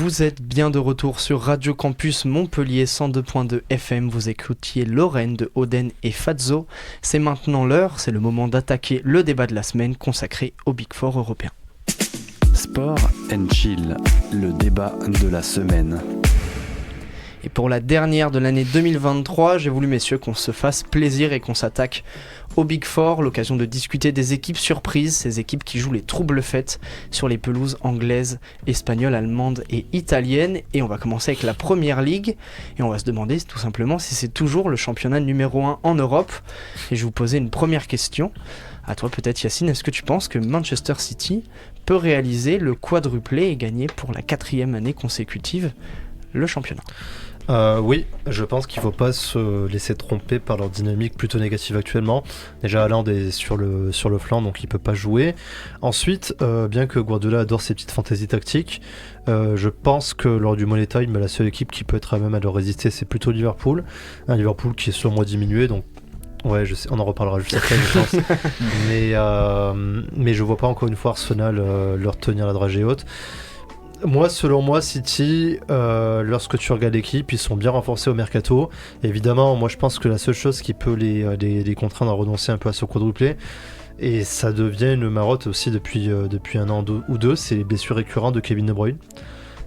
Vous êtes bien de retour sur Radio Campus Montpellier 102.2 FM. Vous écoutiez Lorraine de Oden et Fazzo. C'est maintenant l'heure, c'est le moment d'attaquer le débat de la semaine consacré au Big Four européen. Sport and Chill, le débat de la semaine. Et pour la dernière de l'année 2023, j'ai voulu, messieurs, qu'on se fasse plaisir et qu'on s'attaque au Big Four, l'occasion de discuter des équipes surprises, ces équipes qui jouent les troubles fêtes sur les pelouses anglaises, espagnoles, allemandes et italiennes. Et on va commencer avec la Première Ligue, et on va se demander tout simplement si c'est toujours le championnat numéro 1 en Europe. Et je vais vous poser une première question. À toi peut-être, Yacine, est-ce que tu penses que Manchester City peut réaliser le quadruplé et gagner pour la 4e année consécutive le championnat ? Oui, je pense qu'il ne faut pas se laisser tromper par leur dynamique plutôt négative actuellement. Déjà, Haaland est sur le flanc, donc il ne peut pas jouer. Ensuite, bien que Guardiola adore ses petites fantaisies tactiques, je pense que lors du Money Time, la seule équipe qui peut être à même à leur résister, c'est plutôt Liverpool. Un Liverpool qui est selon moi diminué, donc ouais, je sais, on en reparlera juste après, je pense. Mais je vois pas encore une fois Arsenal leur tenir la dragée haute. Moi, selon moi, City, lorsque tu regardes l'équipe, ils sont bien renforcés au mercato. Évidemment, moi je pense que la seule chose qui peut les contraindre à renoncer un peu à ce quadruplé, et ça devient une marotte aussi depuis un an ou deux, c'est les blessures récurrentes de Kevin De Bruyne.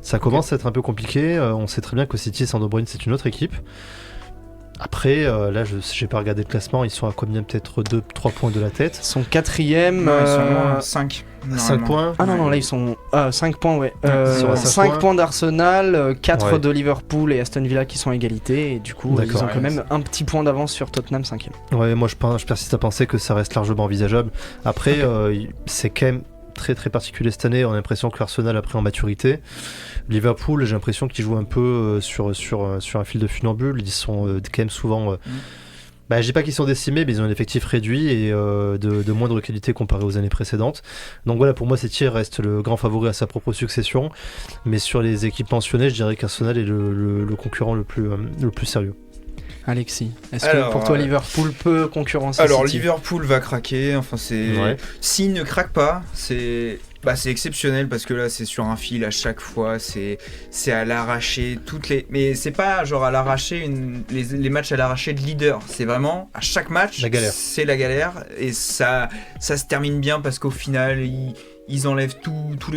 Ça commence à être un peu compliqué. On sait très bien que City sans De Bruyne, c'est une autre équipe. Après, là, j'ai pas regardé le classement, ils sont à combien, peut-être 2-3 points de la tête. Ils sont 4e. Non, ils sont 5. 5 points. Ah non, là ils sont 5 points, ouais. Ils sont à 5 points d'Arsenal, 4 Ouais. de Liverpool et Aston Villa qui sont à égalité. Et du coup, ils D'accord. ont quand même un petit point d'avance sur Tottenham 5e. Ouais, moi je persiste à penser que ça reste largement envisageable. Après, c'est quand même très très particulier cette année. On a l'impression que l'Arsenal a pris en maturité. Liverpool, j'ai l'impression qu'ils jouent un peu sur un fil de funambule. Ils sont quand même souvent. Je dis pas qu'ils sont décimés, mais ils ont un effectif réduit et de moindre qualité comparé aux années précédentes. Donc voilà, pour moi, City reste le grand favori à sa propre succession. Mais sur les équipes mentionnées, je dirais qu'Arsenal est le concurrent le plus sérieux. Alexis, est-ce que pour toi Liverpool peut concurrencer Alors City ? Liverpool va craquer, enfin c'est... Ouais. S'il ne craque pas, c'est exceptionnel parce que là c'est sur un fil à chaque fois, c'est à l'arraché, mais c'est pas genre à l'arraché, les matchs à l'arraché de leader, c'est vraiment à chaque match, La galère. c'est la galère et ça se termine bien parce qu'au final ils enlèvent tous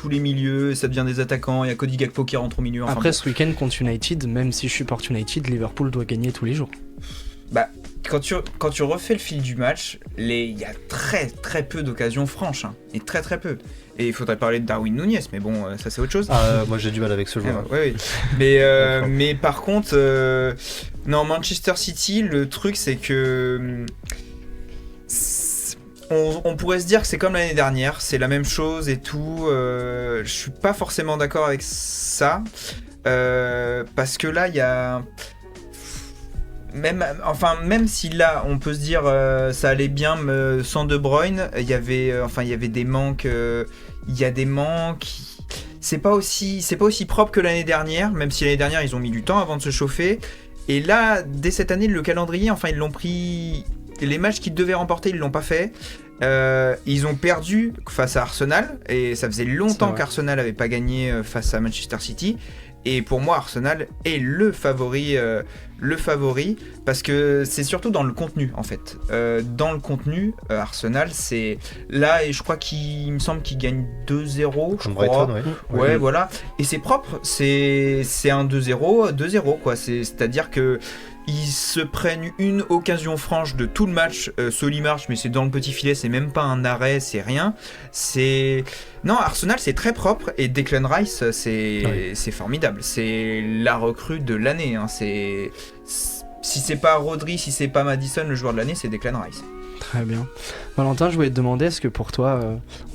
les milieux, ça devient des attaquants, il y a Cody Gakpo qui rentre au milieu. Enfin, Après ce week-end contre United, même si je supporte United, Liverpool doit gagner tous les jours. Quand tu refais le fil du match, il y a très très peu d'occasions franches, hein, et très très peu. Et il faudrait parler de Darwin Núñez, mais bon, ça c'est autre chose. Moi j'ai du mal avec ce joueur. Oui. Mais par contre, non, Manchester City, le truc c'est que on pourrait se dire que c'est comme l'année dernière, c'est la même chose et tout. Je suis pas forcément d'accord avec ça, parce que là il y a même si là on peut se dire ça allait bien sans De Bruyne, il y avait des manques, il y a des manques. C'est pas aussi propre que l'année dernière, même si l'année dernière ils ont mis du temps avant de se chauffer. Et là, dès cette année, le calendrier, ils l'ont pris. Les matchs qu'ils devaient remporter, ils l'ont pas fait. Ils ont perdu face à Arsenal et ça faisait longtemps qu'Arsenal avait pas gagné face à Manchester City. Et pour moi, Arsenal est le favori parce que c'est surtout dans le contenu en fait. Dans le contenu, Arsenal c'est là et je crois qu'il me semble qu'il gagne 2-0. Je crois. Brighton, Ouais, voilà. Et c'est propre. C'est un 2-0 quoi. C'est-à-dire que ils se prennent une occasion franche de tout le match. Solly marche, mais c'est dans le petit filet, c'est même pas un arrêt, c'est rien. Non, Arsenal c'est très propre et Declan Rice c'est formidable. C'est la recrue de l'année. Hein. Si c'est pas Rodri, si c'est pas Maddison, le joueur de l'année, c'est Declan Rice. Très bien. Valentin, je voulais te demander, est-ce que pour toi,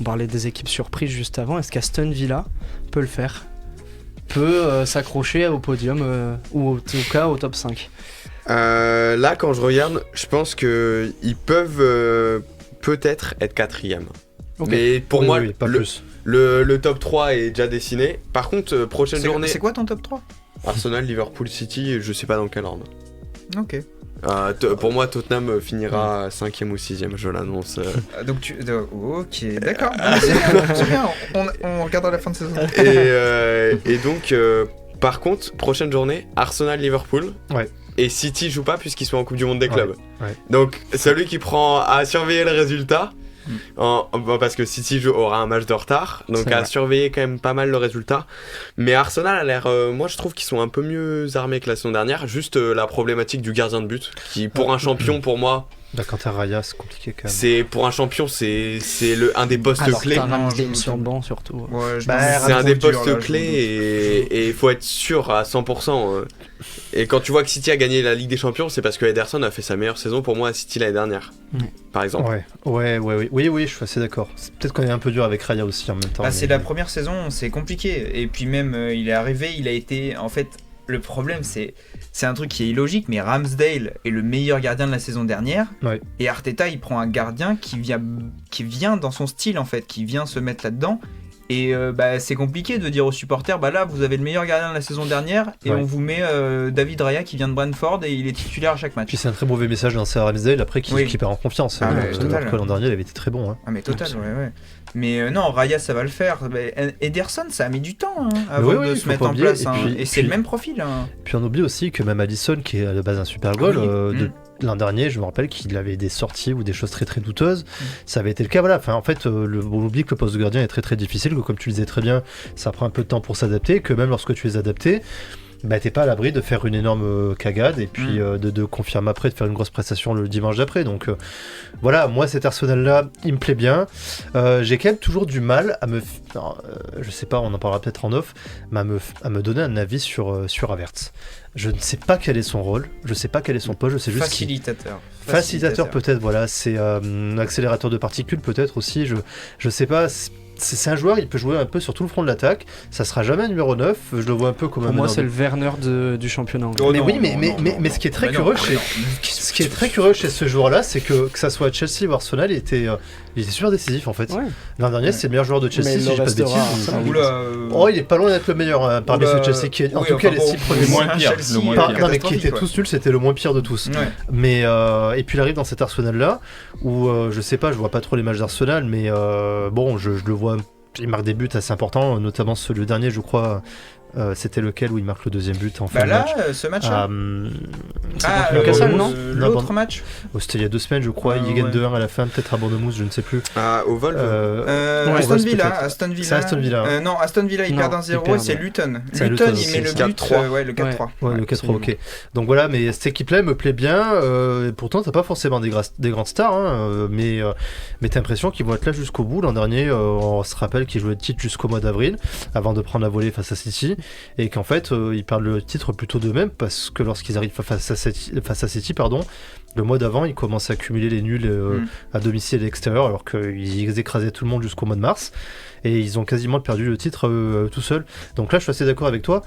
on parlait des équipes surprises juste avant, est-ce qu'Aston Villa peut le faire ? Peut s'accrocher au podium ou en tout cas au top 5 ? Là, quand je regarde, je pense qu'ils peuvent peut-être être 4e. Okay. Mais pour moi, pas plus. Le top 3 est déjà dessiné. Par contre, prochaine journée... C'est quoi ton top 3 ? Arsenal, Liverpool, City, je sais pas dans quel ordre. Ok. Pour moi, Tottenham finira 5ème ou 6ème, je l'annonce. Donc ok, d'accord. C'est bien, on regardera la fin de saison. Et donc, par contre, prochaine journée, Arsenal-Liverpool. Ouais. Et City joue pas puisqu'ils sont en Coupe du Monde des clubs. Ouais. Donc, celui qui prend à surveiller le résultat, parce que City aura un match de retard, donc C'est à vrai. surveiller quand même pas mal le résultat. Mais Arsenal a l'air, moi je trouve qu'ils sont un peu mieux armés que la saison dernière. Juste la problématique du gardien de but, qui pour un champion, pour moi, Quant à Raya, c'est compliqué quand même. c'est pour un champion, c'est un des postes Alors, clés. t'as Ramsdale sur le banc surtout. Ouais, C'est un des postes clés et il faut être sûr à 100%. Et quand tu vois que City a gagné la Ligue des Champions, c'est parce que Ederson a fait sa meilleure saison pour moi à City l'année dernière, par exemple. Oui, je suis assez d'accord. C'est peut-être qu'on est un peu dur avec Raya aussi en même temps. C'est la première saison, c'est compliqué. Et puis même, il est arrivé, il a été... En fait, le problème, c'est un truc qui est illogique, mais Ramsdale est le meilleur gardien de la saison dernière. Ouais. Et Arteta, il prend un gardien qui vient dans son style, en fait, qui vient se mettre là-dedans. Et c'est compliqué de dire aux supporters, là, vous avez le meilleur gardien de la saison dernière, et on vous met David Raya qui vient de Brentford, et il est titulaire à chaque match. Puis c'est un très mauvais message lancé à Ramsdale après qui perd en confiance. Total. L'an dernier, il avait été très bon. Hein. Ah mais total, ouais. Mais non, Raya, ça va le faire. Ederson, ça a mis du temps avant de se mettre en place. Et c'est le même profil. Puis on oublie aussi que même Alisson, qui est à la base un super goal, l'an dernier, je me rappelle qu'il avait des sorties ou des choses très très douteuses. Ça avait été le cas, voilà. Enfin, en fait, on oublie que le poste de gardien est très très difficile, que comme tu le disais très bien, ça prend un peu de temps pour s'adapter, que même lorsque tu es adapté, t'es pas à l'abri de faire une énorme cagade et puis de confirmer après, de faire une grosse prestation le dimanche d'après. Donc voilà, moi cet Arsenal-là, il me plaît bien. J'ai quand même toujours du mal à je sais pas, on en parlera peut-être en off, mais à me donner un avis sur Havertz. Je ne sais pas quel est son rôle, je sais pas quel est son poste, je sais juste Facilitateur peut-être, voilà, c'est un accélérateur de particules peut-être aussi, je sais pas. C'est un joueur, il peut jouer un peu sur tout le front de l'attaque. Ça sera jamais un numéro 9. Je le vois un peu comme Pour moi, c'est le Werner du championnat anglais. Mais ce qui est très curieux chez ce joueur-là, c'est que ça soit Chelsea ou Arsenal, il était super décisif en fait. Ouais. L'an dernier, c'est le meilleur joueur de Chelsea, si je dis pas de bêtises. Il est pas loin d'être le meilleur parmi ceux de Chelsea qui, en tout cas, les 6 premiers mois. Mais qui étaient tous nuls, c'était le moins pire de tous. Mais et puis il arrive dans cet Arsenal-là où je sais pas, je vois pas trop les matchs d'Arsenal, mais bon, je le vois. Il marque des buts assez importants, notamment le dernier, je crois. C'était lequel où il marque le deuxième but en fin de match. Ce match-là Newcastle, non l'autre match c'était il y a 2 semaines, je crois. Il gagne 2-1 à la fin, peut-être à Bournemouth, je ne sais plus. Au vol Aston Villa. C'est Aston Villa. Non, Aston Villa, il perd 1-0 et c'est Luton. Luton, il met le but. 4-3. Le 4-3. Ouais, le 4-3, ok. Donc voilà, mais cette équipe-là, elle me plaît bien. Pourtant, t'as pas forcément des grandes stars, mais t'as l'impression qu'ils vont être là jusqu'au bout. L'an dernier, on se rappelle qu'ils jouaient le titre jusqu'au mois d'avril, avant de prendre la volée face à City. Et qu'en fait, ils perdent le titre plutôt d'eux-mêmes parce que lorsqu'ils arrivent face à City, le mois d'avant, ils commencent à accumuler les nuls à domicile et à l'extérieur alors qu'ils écrasaient tout le monde jusqu'au mois de mars. Et ils ont quasiment perdu le titre tout seuls. Donc là, je suis assez d'accord avec toi.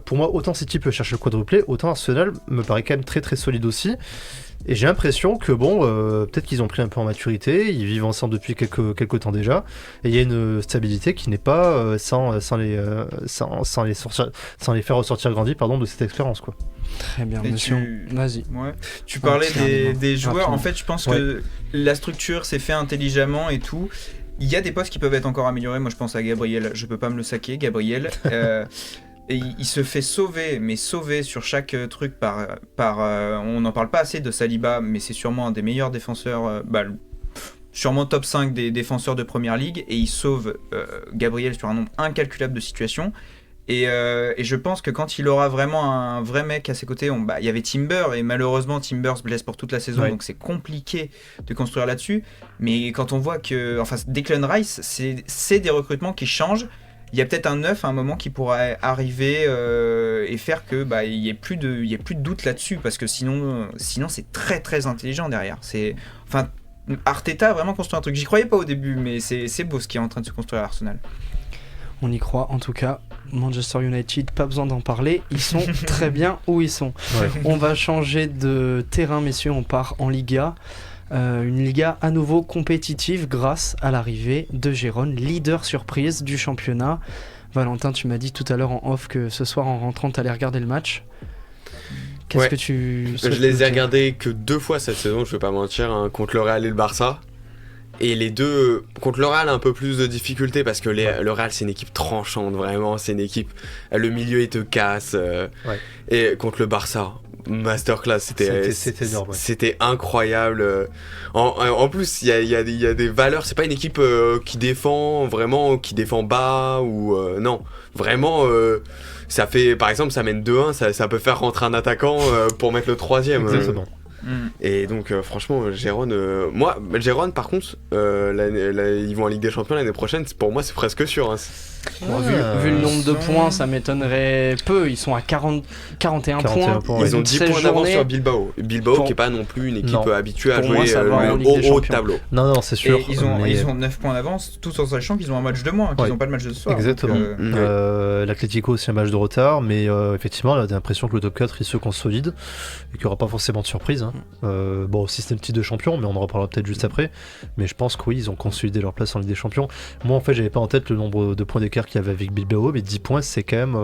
Pour moi, autant City peut chercher le quadruplé, autant Arsenal me paraît quand même très très solide aussi. Et j'ai l'impression que peut-être qu'ils ont pris un peu en maturité, ils vivent ensemble depuis quelques temps déjà, et il y a une stabilité qui n'est pas sans les faire ressortir grandis de cette expérience, quoi. Très bien, monsieur. Vas-y. Ouais. Tu parlais des joueurs. Rapidement. En fait, je pense que la structure s'est fait intelligemment et tout. Il y a des postes qui peuvent être encore améliorés. Moi, je pense à Gabriel. Je peux pas me le saquer, Gabriel. Et il se fait sauver sur chaque truc par on n'en parle pas assez de Saliba, mais c'est sûrement un des meilleurs défenseurs, sûrement top 5 des défenseurs de Première Ligue, et il sauve Gabriel sur un nombre incalculable de situations. Et je pense que quand il aura vraiment un vrai mec à ses côtés, il y avait Timber, et malheureusement Timber se blesse pour toute la saison, donc c'est compliqué de construire là-dessus. Mais quand on voit que, Declan Rice, c'est des recrutements qui changent. Il y a peut-être un 9 à un moment qui pourra arriver et faire que il y ait plus de doute là-dessus, parce que sinon c'est très très intelligent derrière. Arteta a vraiment construit un truc. J'y croyais pas au début, mais c'est beau ce qui est en train de se construire à Arsenal. On y croit en tout cas. Manchester United, pas besoin d'en parler, ils sont très bien où ils sont. On va changer de terrain, messieurs, on part en Liga. Une Liga à nouveau compétitive grâce à l'arrivée de Gérone, leader surprise du championnat. Valentin, tu m'as dit tout à l'heure en off que ce soir en rentrant t'allais regarder le match. Qu'est-ce Ouais. que tu... Je les ai regardés que 2 fois cette saison, je vais pas mentir, hein, contre le Real et le Barça. Et les deux, contre le Real, un peu plus de difficultés parce que le Real, c'est une équipe tranchante, vraiment. C'est une équipe, le milieu, il te casse. Et contre le Barça, masterclass, c'était énorme, ouais. C'était incroyable. En plus, il y a des valeurs. C'est pas une équipe qui défend vraiment, qui défend bas ou non. Vraiment, ça fait, par exemple, ça mène 2-1, ça peut faire rentrer un attaquant pour mettre le 3e. Exactement. Et donc franchement Gérone Gérone par contre ils vont en Ligue des Champions l'année prochaine, pour moi c'est presque sûr hein. Bon, vu le nombre de points, ça m'étonnerait peu. Ils sont à 41 points. Ils ont 10 points d'avance sur Bilbao qui est pas non plus une équipe habituée à jouer au haut de tableau. Non, c'est sûr. Et ils ont 9 points d'avance, tout en sachant qu'ils ont un match de moins, qu'ils n'ont pas de match de ce soir. Exactement. Donc, L'Atlético aussi un match de retard, mais effectivement, on a l'impression que le top 4 il se consolide et qu'il n'y aura pas forcément de surprise. Hein. Bon, système titre de champion, mais on en reparlera peut-être juste après. Mais je pense que oui, ils ont consolidé leur place en Ligue des Champions. Moi, en fait, j'avais pas en tête le nombre de points d'écart qu'il y avait avec Bilbao, mais 10 points, c'est quand même.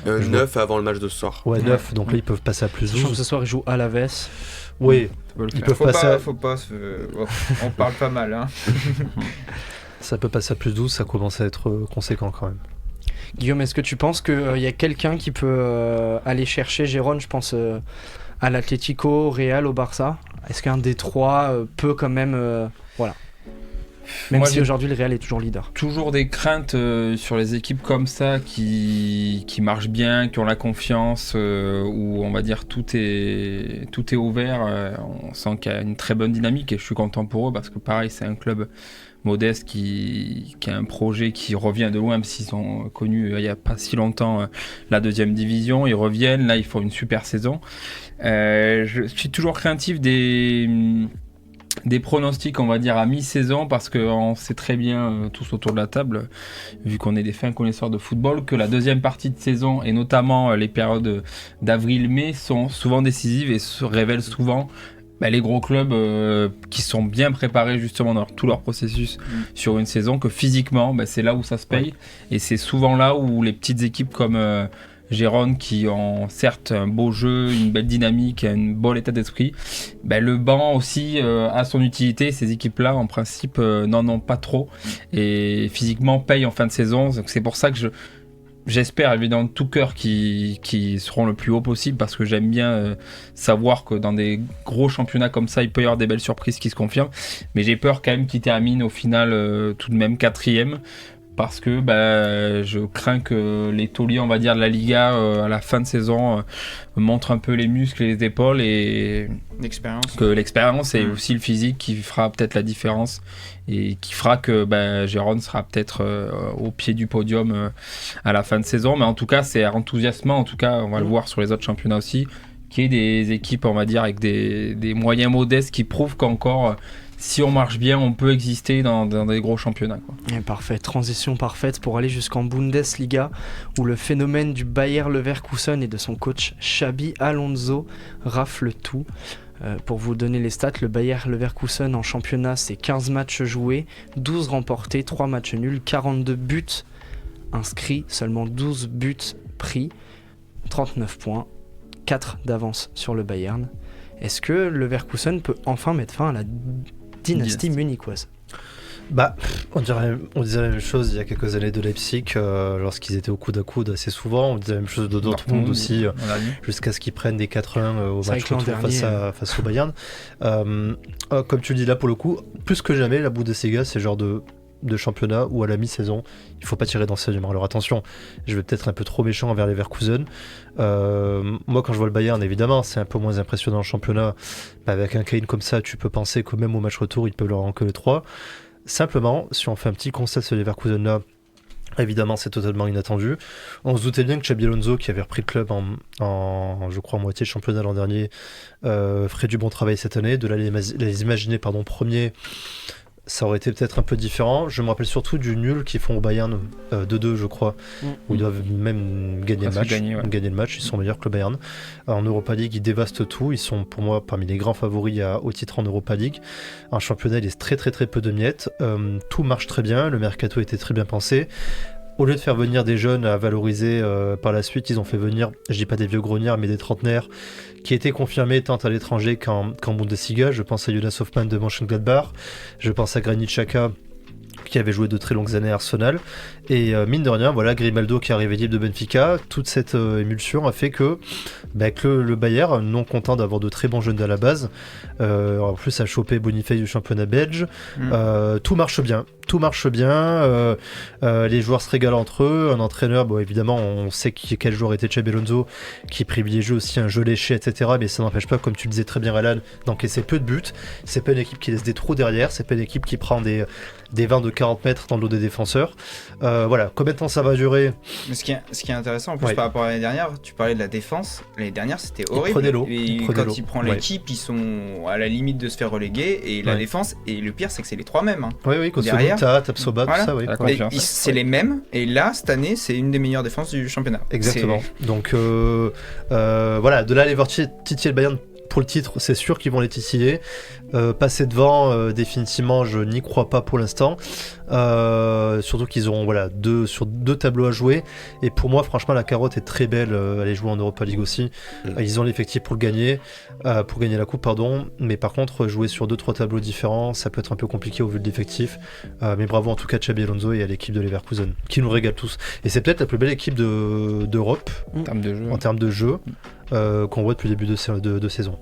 9 avant le match de ce soir. Ouais, 9, donc là, ils peuvent passer à plus 12. Ce soir, ils jouent à Alaves. Oui, ils peuvent passer on parle pas mal. Hein. Ça peut passer à plus 12, ça commence à être conséquent quand même. Guillaume, est-ce que tu penses qu'il y a quelqu'un qui peut aller chercher Gérone? Je pense à l'Atlético, au Real, au Barça. Est-ce qu'un des trois peut quand même... voilà. Même Moi, si aujourd'hui le Real est toujours leader. Toujours des craintes sur les équipes comme ça qui marchent bien, qui ont la confiance, où on va dire tout est ouvert. On sent qu'il y a une très bonne dynamique et je suis content pour eux parce que pareil, c'est un club modeste qui a un projet qui revient de loin, même s'ils ont connu il n'y a pas si longtemps la 2e division. Ils reviennent, là ils font une super saison. Je suis toujours craintif des pronostics, on va dire, à mi-saison, parce qu'on sait très bien, tous autour de la table, vu qu'on est des fins connaisseurs de football, que la deuxième partie de saison, et notamment les périodes d'avril-mai, sont souvent décisives et se révèlent souvent les gros clubs qui sont bien préparés justement dans tout leur processus sur une saison, que physiquement, c'est là où ça se paye. Et c'est souvent là où les petites équipes comme... Gérone qui ont certes un beau jeu, une belle dynamique, un bon état d'esprit. Le banc aussi a son utilité. Ces équipes-là, en principe, n'en ont pas trop et physiquement payent en fin de saison. Donc c'est pour ça que j'espère évidemment de tout cœur qu'ils seront le plus haut possible parce que j'aime bien savoir que dans des gros championnats comme ça, il peut y avoir des belles surprises qui se confirment. Mais j'ai peur quand même qu'ils terminent au final tout de même 4e. Parce que je crains que les tauliers, on va dire, de la Liga à la fin de saison montrent un peu les muscles et les épaules et l'expérience et aussi le physique qui fera peut-être la différence et qui fera que Gérone sera peut-être au pied du podium à la fin de saison. Mais en tout cas, c'est enthousiasmant. En tout cas, on va le voir sur les autres championnats aussi, qu'il y ait des équipes, on va dire, avec des moyens modestes qui prouvent qu'encore... si on marche bien, on peut exister dans des gros championnats. Parfait, transition parfaite pour aller jusqu'en Bundesliga, où le phénomène du Bayer Leverkusen et de son coach Xabi Alonso rafle tout. Pour vous donner les stats, le Bayer Leverkusen en championnat, c'est 15 matchs joués, 12 remportés, 3 matchs nuls, 42 buts inscrits, seulement 12 buts pris, 39 points, 4 d'avance sur le Bayern. Est-ce que le Leverkusen peut enfin mettre fin à la dynastie munichoise? On disait la même chose il y a quelques années de Leipzig lorsqu'ils étaient au coude à coude assez souvent. On disait la même chose de Dortmund aussi jusqu'à ce qu'ils prennent des 4-1 au match retour face au Bayern. Comme tu le dis là pour le coup, plus que jamais la Bundesliga c'est le genre de championnat où à la mi-saison il faut pas tirer d'enseignement. Alors attention, je vais peut-être un peu trop méchant envers les Leverkusen. Moi quand je vois le Bayern, évidemment c'est un peu moins impressionnant en championnat. Avec un Kane comme ça, tu peux penser que même au match retour il peut leur en que les 3. Simplement, si on fait un petit constat de ce Leverkusen là, évidemment c'est totalement inattendu. On se doutait bien que Xabi Alonso, qui avait repris le club je crois en moitié de championnat l'an dernier, ferait du bon travail cette année. De là les imaginer premier, ça aurait été peut-être un peu différent. Je me rappelle surtout du nul qu'ils font au Bayern 2-2 je crois, où ils doivent même gagner le match, ils sont meilleurs que le Bayern. En Europa League ils dévastent tout, ils sont pour moi parmi les grands favoris au titre en Europa League. En championnat il est très très très peu de miettes, tout marche très bien, le mercato était très bien pensé. au lieu de faire venir des jeunes à valoriser par la suite, ils ont fait venir, je dis pas des vieux grognards, mais des trentenaires qui étaient confirmés tant à l'étranger qu'en Bundesliga. Je pense à Jonas Hoffmann de Mönchengladbach, je pense à Granit Xhaka qui avait joué de très longues années à Arsenal, et mine de rien, voilà, Grimaldo qui est arrivé libre de Benfica. Toute cette émulsion a fait que le Bayern, non content d'avoir de très bons jeunes à la base, en plus a chopé Boniface du championnat belge. Tout marche bien, les joueurs se régalent entre eux. Un entraîneur, bon, évidemment on sait quel joueur était Xabi Alonso, qui privilégie aussi un jeu léché, etc., mais ça n'empêche pas, comme tu le disais très bien Alan, d'encaisser peu de buts. C'est pas une équipe qui laisse des trous derrière, c'est pas une équipe qui prend des 20 de 40 mètres dans le dos des défenseurs. Voilà, combien de temps ça va durer? Mais ce qui est intéressant en plus par rapport à l'année dernière, tu parlais de la défense. L'année dernière c'était horrible. Quand il prend l'équipe, ils sont à la limite de se faire reléguer, et la défense, et le pire c'est que c'est les trois mêmes. Oui, Koscielny, Tapsoba, tout ça, oui. C'est les mêmes, et là cette année c'est une des meilleures défenses du championnat. Exactement. Donc voilà, de là aller voir titiller le Bayern pour le titre, c'est sûr qu'ils vont les titiller. Passer devant, définitivement, je n'y crois pas pour l'instant. Surtout qu'ils auront sur deux tableaux à jouer. Et pour moi, franchement, la carotte est très belle. Aller jouer en Europa League aussi. Ils ont l'effectif pour gagner la coupe, pardon. Mais par contre, jouer sur 2-3 tableaux différents, ça peut être un peu compliqué au vu de l'effectif. Mais bravo en tout cas à Xabi Alonso et à l'équipe de Leverkusen, qui nous régale tous. Et c'est peut-être la plus belle équipe d'Europe en termes de jeu qu'on voit depuis le début de saison.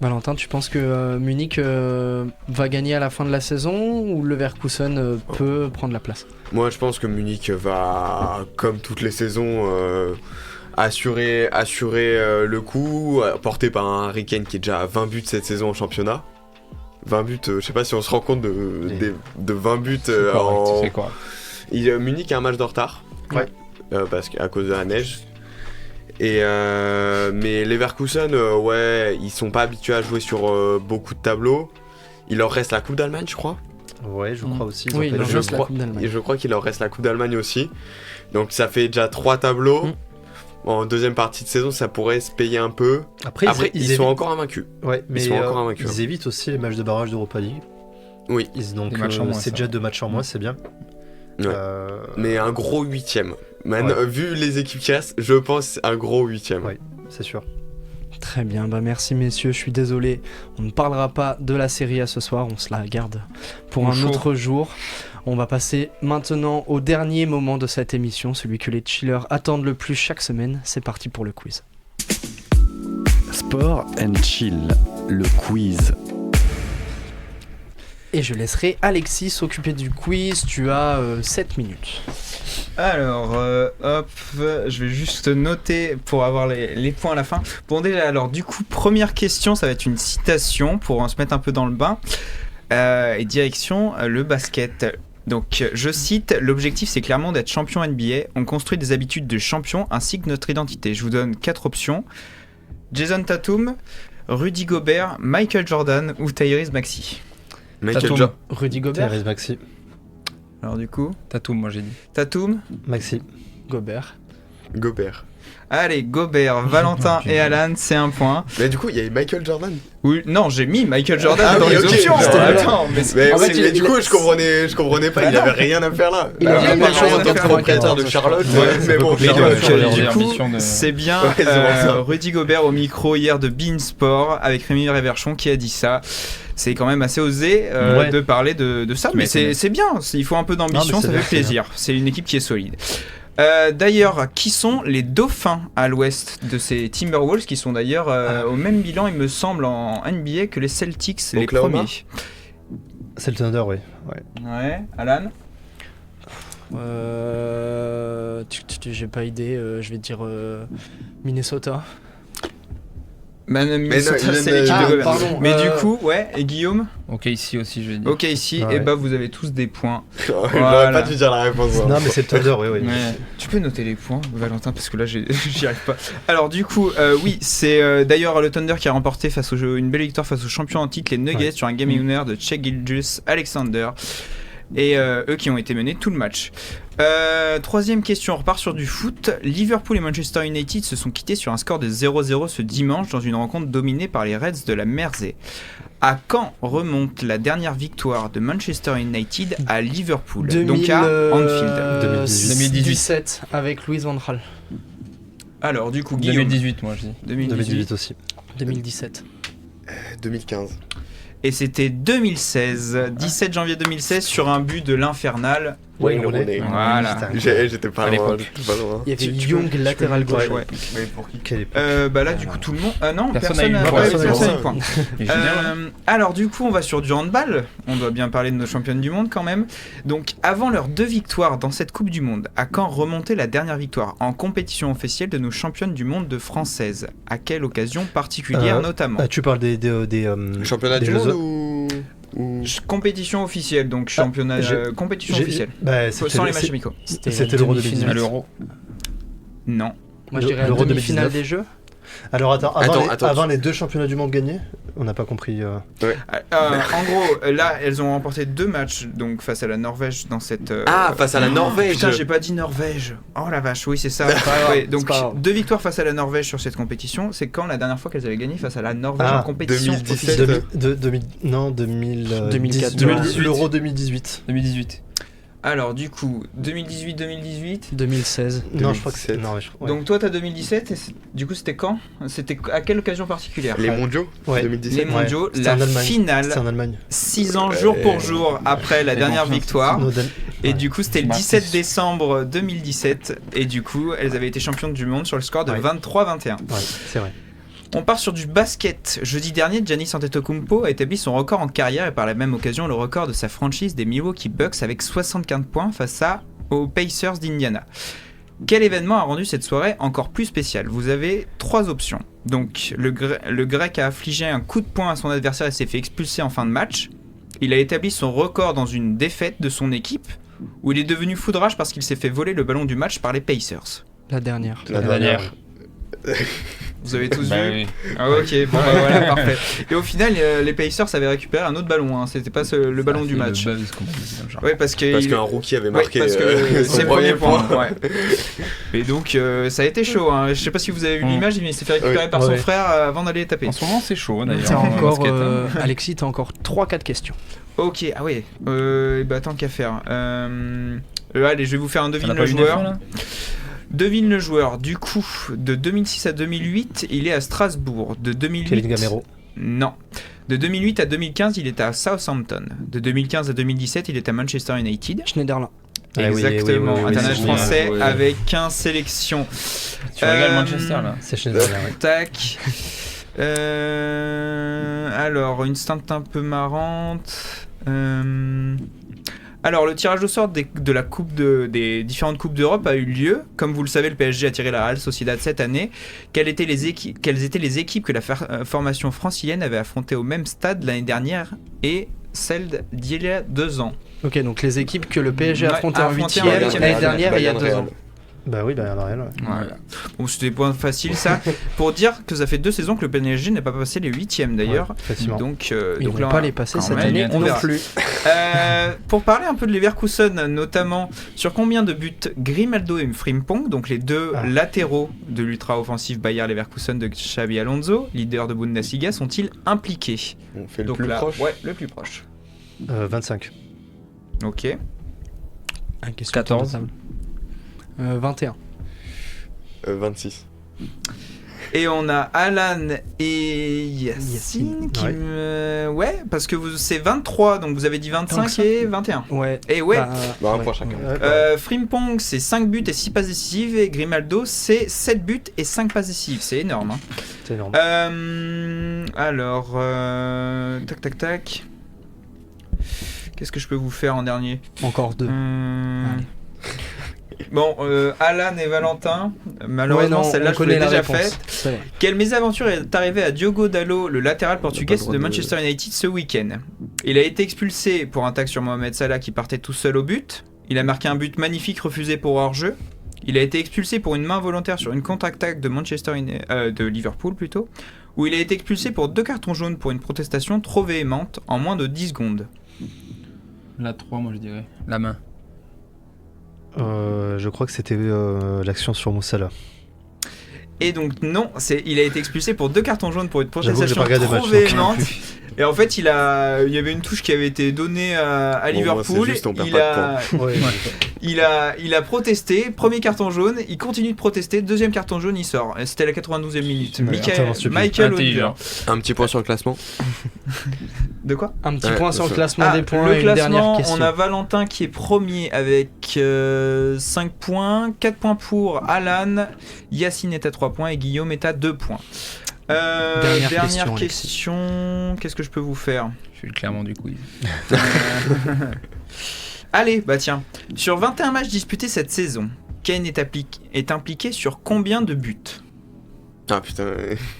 Valentin, tu penses que Munich va gagner à la fin de la saison, ou Leverkusen peut prendre la place? Moi je pense que Munich va, comme toutes les saisons, assurer le coup, porté par un Harry Kane qui est déjà à 20 buts cette saison en championnat. 20 buts, je sais pas si on se rend compte de 20 buts C'est correct. Munich a un match de retard, parce qu'à cause de la neige. Mais Leverkusen, ils sont pas habitués à jouer sur beaucoup de tableaux. Il leur reste la Coupe d'Allemagne, je crois. Ouais, je crois aussi. Oui, je crois qu'il leur reste la Coupe d'Allemagne aussi. Donc ça fait déjà 3 tableaux. En deuxième partie de saison, ça pourrait se payer un peu. Après ils sont encore invaincus. Ouais, mais ils évitent aussi les matchs de barrage d'Europa League. Oui. Donc c'est déjà 2 matchs en moins, c'est bien. Ouais. Mais un gros 8ème. Vu les équipes qui restent, je pense un gros 8ème. Oui, c'est sûr. Très bien, merci messieurs, je suis désolé, on ne parlera pas de la Serie A ce soir, on se la garde pour un autre jour. On va passer maintenant au dernier moment de cette émission, celui que les chillers attendent le plus chaque semaine. C'est parti pour le quiz. Sport and Chill, le quiz. Et je laisserai Alexis s'occuper du quiz, tu as 7 minutes. Alors, je vais juste noter pour avoir les points à la fin. Bon, déjà, alors du coup, première question, ça va être une citation pour se mettre un peu dans le bain. Et direction le basket. Donc, je cite, l'objectif c'est clairement d'être champion NBA. On construit des habitudes de champion ainsi que notre identité. Je vous donne 4 options. Jason Tatum, Rudy Gobert, Michael Jordan ou Tyrese Maxey. Rudy Gobert. Tyrese Maxey. Alors du coup Tatum, moi j'ai dit. Tatum, Maxey. Gobert. Allez, Gobert, Valentin et Alan, c'est un point. Mais du coup, il y a Michael Jordan. Oui, non, j'ai mis Michael Jordan dans les options. Attends, mais du coup, je comprenais pas, il avait rien à faire là. Il avait pas en tant que propriétaire de Charlotte. Mais bon, du coup, c'est bien Rudy Gobert au micro hier de beIN Sport avec Rémi Réverchon qui a dit ça. C'est quand même assez osé de parler de ça, mais c'est bien, il faut un peu d'ambition, ça fait plaisir. C'est une équipe qui est solide. D'ailleurs, qui sont les dauphins à l'ouest de ces Timberwolves, qui sont d'ailleurs au même bilan, il me semble, en NBA que les Celtics, les premiers. C'est le Thunder, oui. Ouais, Alan. J'ai pas idée, je vais dire Minnesota. Minnesota, c'est l'équipe de Gobert. Mais du coup, et Guillaume. Ok, ici aussi, je vais dire. Ok, ici, et vous avez tous des points. J'aurais pas dû dire la réponse. Non, mais c'est le Thunder, oui. Ouais. Tu peux noter les points, Valentin, parce que là, j'y arrive pas. Alors, du coup, c'est d'ailleurs le Thunder qui a remporté une belle victoire face aux champions en titre, les Nuggets, sur un game winner de Shai Gilgeous-Alexander. Et eux qui ont été menés tout le match. Troisième question, on repart sur du foot. Liverpool et Manchester United se sont quittés sur un score de 0-0 ce dimanche dans une rencontre dominée par les Reds de la Mersey. À quand remonte la dernière victoire de Manchester United à Liverpool, donc à Anfield? 2017 avec Louis Van Gaal. Alors du coup, Guillaume. 2018, moi je dis. 2018 aussi. 2017. 2015. Et c'était 2016, 17 janvier 2016, sur un but de l'Infernal. Wayne Rooney. Voilà. J'étais pas loin. Il y avait Young latéral gauche. Ouais. Mais pour qui? Quelle époque? Là du coup tout le monde... non, Personne personne n'a eu n'a le personne n'a eu point. le point. Alors du coup on va sur du handball. On doit bien parler de nos championnes du monde quand même. Donc avant leurs 2 victoires dans cette Coupe du Monde, à quand remonter la dernière victoire en compétition officielle de nos championnes du monde de françaises? À quelle occasion particulière notamment? Tu parles des championnats des du Jeux monde ou compétition officielle, donc championnat compétition officielle. Sans les matchs amicaux. C'était l'Euro 2018. l'Euro. Non. Moi je dirais l'Euro la demi-finale 2019. des Jeux. Alors Attends. avant les 2 championnats du monde gagnés, on n'a pas compris. En gros, là, elles ont remporté 2 matchs donc face à la Norvège dans cette. face à la Norvège. Putain, j'ai pas dit Norvège. Oh la vache, oui c'est ça. Ouais, donc 2 victoires face à la Norvège sur cette compétition. C'est quand la dernière fois qu'elles avaient gagné face à la Norvège en compétition 2017. officielle? 2018. L'Euro 2018. 2018. Alors du coup, 2018-2018. 2016. Non, je crois que c'est. Non, ouais. Donc toi t'as 2017 et du coup c'était quand? C'était à quelle occasion particulière? Les mondiaux. Ouais. 2017. Les mondiaux, C'était la en Allemagne. finale. C'était en Allemagne. 6 ans jour pour jour après la dernière victoire. Et Ouais. du coup c'était le 17 décembre 2017 et du coup elles avaient été championnes du monde sur le score de 23-21. Ouais, c'est vrai. On part sur du basket. Jeudi dernier, Giannis Antetokounmpo a établi son record en carrière et par la même occasion le record de sa franchise des Milwaukee Bucks avec 75 points face aux Pacers d'Indiana. Quel événement a rendu cette soirée encore plus spéciale? Vous avez 3 options. Donc le grec a affligé un coup de poing à son adversaire et s'est fait expulser en fin de match. Il a établi son record dans une défaite de son équipe où il est devenu fou de rage parce qu'il s'est fait voler le ballon du match par les Pacers. La dernière. La dernière. Vous avez tous vu? Oui. Ah ok, bon bah voilà, parfait. Et au final, les Pacers avaient récupéré un autre ballon, hein. C'était pas le ballon du match. Ouais, parce qu'un rookie avait marqué parce que son c'est le premier point. point. Ouais. Et donc ça a été chaud, hein. Je sais pas si vous avez vu l'image, il s'est fait récupérer par son frère avant d'aller taper. En ce moment c'est chaud d'ailleurs. T'as en encore, basket, Alexis, t'as encore 3-4 questions. Ok, ah ouais, bah tant qu'à faire. Allez, je vais vous faire un devine le joueur. Devine le joueur. Du coup, de 2006 à 2008, il est à Strasbourg. De 2008... Kevin Gamero. Non. De 2008 à 2015, il était à Southampton. De 2015 à 2017, il est à Manchester United. Schneiderlin. Exactement, oui, international oui, français oui. avec 15 sélections. Tu regardes Manchester là. C'est Schneiderlin, ouais. Tac. Alors, une stat un peu marrante. Alors, le tirage au sort de la coupe des différentes coupes d'Europe a eu lieu. Comme vous le savez, le PSG a tiré la Real Sociedad cette année. Quelles étaient les équipes que la formation francilienne avait affrontées au même stade l'année dernière et celle d'il y a 2 ans? Ok, donc les équipes que le PSG a affrontées en 8e huitième, l'année dernière et il y a 2 ans. Bah oui, Bayern Real. Ouais. Voilà. Bon, c'était des points faciles ça. Pour dire que ça fait 2 saisons que le PSG n'a pas passé les 8e d'ailleurs. Ouais, facilement. Donc, Ils donc vont là, pas les passer quand cette même, année on non verra. plus. Pour parler un peu de Leverkusen notamment, sur combien de buts Grimaldo et Frimpong, donc les 2 latéraux de l'ultra-offensif Bayer Leverkusen de Xabi Alonso, leader de Bundesliga, sont-ils impliqués? On fait le donc plus là, proche. Ouais, le plus proche. 25. Ok. 14. 21. 26. Et on a Alan et Yacine qui ouais. Ouais, parce que c'est 23, donc vous avez dit 25 et 21. Ouais. Et ouais. Bah, un point chacun. Frimpong, c'est 5 buts et 6 passes décisives. Et Grimaldo, c'est 7 buts et 5 passes décisives. C'est énorme. Hein. C'est énorme. Alors, tac. Qu'est-ce que je peux vous faire en dernier? Encore 2. Bon, Alan et Valentin, malheureusement celle-là je l'ai déjà faite. Quelle mésaventure est arrivée à Diogo Dalot, le latéral portugais de Manchester United ce week-end? Il a été expulsé pour un tacle sur Mohamed Salah qui partait tout seul au but. Il a marqué un but magnifique refusé pour hors-jeu. Il a été expulsé pour une main volontaire sur une contre-attaque de Liverpool plutôt, où il a été expulsé pour 2 cartons jaunes pour une protestation trop véhémente en moins de 10 secondes. La 3, moi je dirais. La main. Je crois que c'était l'action sur Moussala. Et donc non, il a été expulsé pour 2 cartons jaunes pour une J'avoue que j'ai protestation pas regardé le trop match, donc. véhémente. Et en fait, il y avait une touche qui avait été donnée à Bon, Liverpool. moi, c'est juste, on perd pas de points. Il a protesté, premier carton jaune, il continue de protester, deuxième carton jaune, il sort. Et c'était la 92e minute. Michael Odegaard. Un petit point sur le classement. De quoi? Un petit point sur le classement des points. Le et une dernière classement, question. on a Valentin qui est premier avec 5 points, 4 points pour Alan, Yacine est à 3 points et Guillaume est à 2 points. Dernière question. Qu'est-ce que je peux vous faire? Je suis le Clermont du quiz. Allez, bah tiens. Sur 21 matchs disputés cette saison, Kane est impliqué sur combien de buts? Ah putain.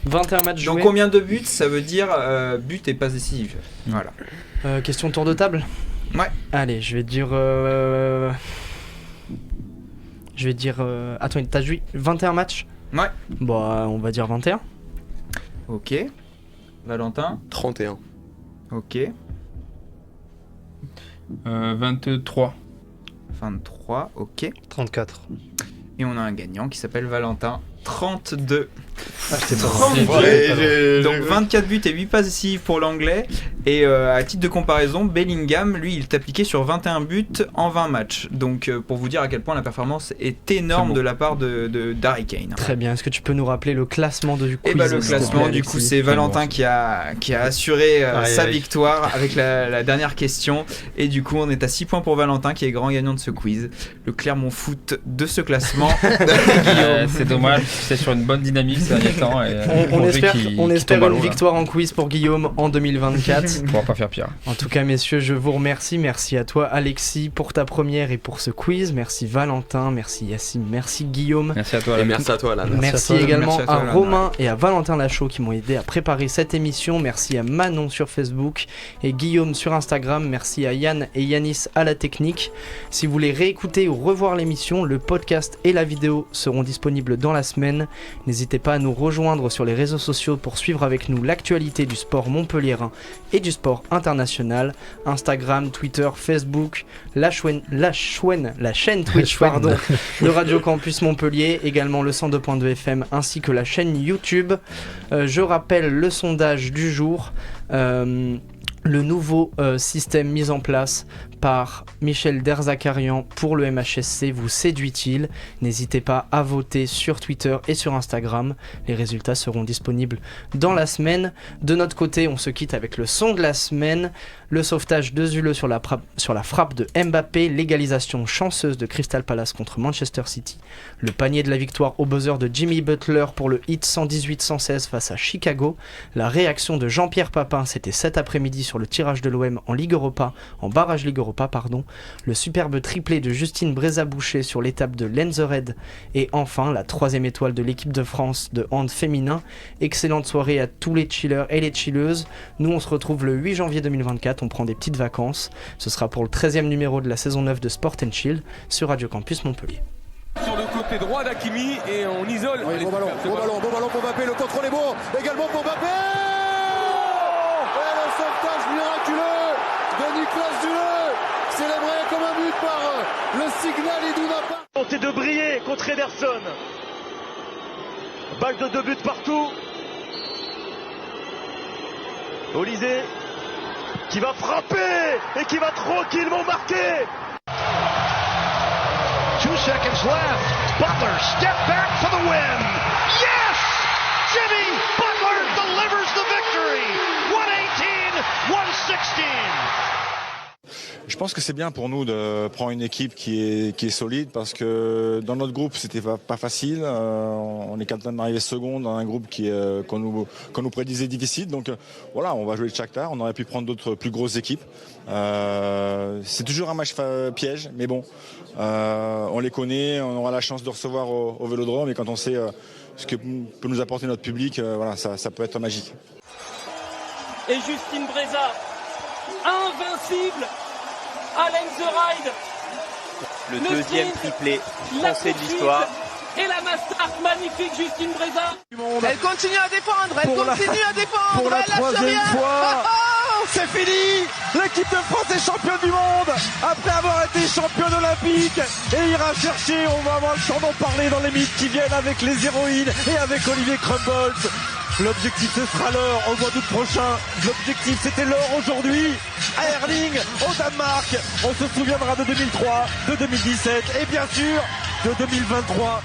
21 matchs joués. Donc combien de buts, ça veut dire but et passe décisive. Voilà. Question tour de table. Ouais. Allez, je vais dire... Attends, t'as joué 21 matchs? Ouais. Bon, on va dire 21. Ok. Valentin? 31. Ok. 23. 23, ok. 34. Et on a un gagnant qui s'appelle Valentin. 32. Ah, j'étais pas 32. Donc 24 buts et 8 passes décisives pour l'anglais. Et à titre de comparaison, Bellingham, lui, il est appliqué sur 21 buts en 20 matchs. Donc pour vous dire à quel point la performance est énorme de la part d'Harry Kane. Très bien. Est-ce que tu peux nous rappeler le classement du quiz? Et bah le classement, du coup, c'est Valentin qui a assuré sa victoire avec la dernière question. Et du coup, on est à 6 points pour Valentin qui est grand gagnant de ce quiz. Le Clermont Foot de ce classement. C'est dommage, c'est sur une bonne dynamique ces derniers temps. Et, on espère une victoire en quiz pour Guillaume en 2024. On pourra pas faire pire. En tout cas, messieurs, je vous remercie. Merci à toi, Alexis, pour ta première et pour ce quiz. Merci Valentin, merci Yacine, merci Guillaume. Merci à toi. Et merci à toi, Alan. Merci également à Romain et à Valentin Lachaud qui m'ont aidé à préparer cette émission. Merci à Manon sur Facebook et Guillaume sur Instagram. Merci à Yann et Yanis à la technique. Si vous voulez réécouter ou revoir l'émission, le podcast et la vidéo seront disponibles dans la semaine. N'hésitez pas à nous rejoindre sur les réseaux sociaux pour suivre avec nous l'actualité du sport montpelliérain et du sport international. Instagram, Twitter, Facebook, la chaîne Twitch de Radio Campus Montpellier, également le 102.2 FM ainsi que la chaîne YouTube. Je rappelle le sondage du jour. Le nouveau système mis en place par Michel Derzakarian pour le MHSC vous séduit-il? N'hésitez pas à voter sur Twitter et sur Instagram. Les résultats seront disponibles dans la semaine. De notre côté, on se quitte avec le son de la semaine. Le sauvetage de Zule sur la frappe de Mbappé. L'égalisation chanceuse de Crystal Palace contre Manchester City. Le panier de la victoire au buzzer de Jimmy Butler pour le hit 118-116 face à Chicago. La réaction de Jean-Pierre Papin, c'était cet après-midi sur le tirage de l'OM en barrage Ligue Europa, le superbe triplé de Justine Brézaboucher sur l'étape de Lenzerheide et enfin la 3e étoile de l'équipe de France de hand féminin. Excellente soirée à tous les chillers et les chilleuses. Nous on se retrouve le 8 janvier 2024, on prend des petites vacances. Ce sera pour le 13e numéro de la saison 9 de Sport & Chill sur Radio Campus Montpellier. Sur le côté droit d'Hakimi et on isole. Oui, beau ballon pour Mbappé, le contrôle est beau, également pour Mbappé. Et le sauvetage miraculeux de Nicolas Zule, célébré comme un but par le Signal Iduna Park. Tenter de briller contre Ederson. Balle de 2 buts partout. Olysée qui va frapper et qui va tranquillement marquer. 2 seconds left. Butler step back for the win. Yes! Jimmy Butler delivers the victory. 118-116. Je pense que c'est bien pour nous de prendre une équipe qui est solide parce que dans notre groupe c'était pas facile. On est capable d'arriver second dans un groupe qu'on nous prédisait difficile. Donc voilà, on va jouer le Shakhtar. On aurait pu prendre d'autres plus grosses équipes. C'est toujours un match piège, mais bon, on les connaît. On aura la chance de recevoir au Vélodrome et quand on sait ce que peut nous apporter notre public, voilà, ça peut être magique. Et Justine Bréza, invincible à Lenzerheide. Le deuxième triplé français de l'histoire. Et la master magnifique Justine Bréza. Elle continue à défendre, elle lâche rien. Fois. c'est fini. L'équipe de France est championne du monde après avoir été championne olympique et ira chercher, on va en parler dans les mythes qui viennent avec les héroïnes et avec Olivier Crumbles. L'objectif ce sera l'or au mois d'août prochain. L'objectif c'était l'or aujourd'hui à Erling au Danemark. On se souviendra de 2003, de 2017 et bien sûr de 2023.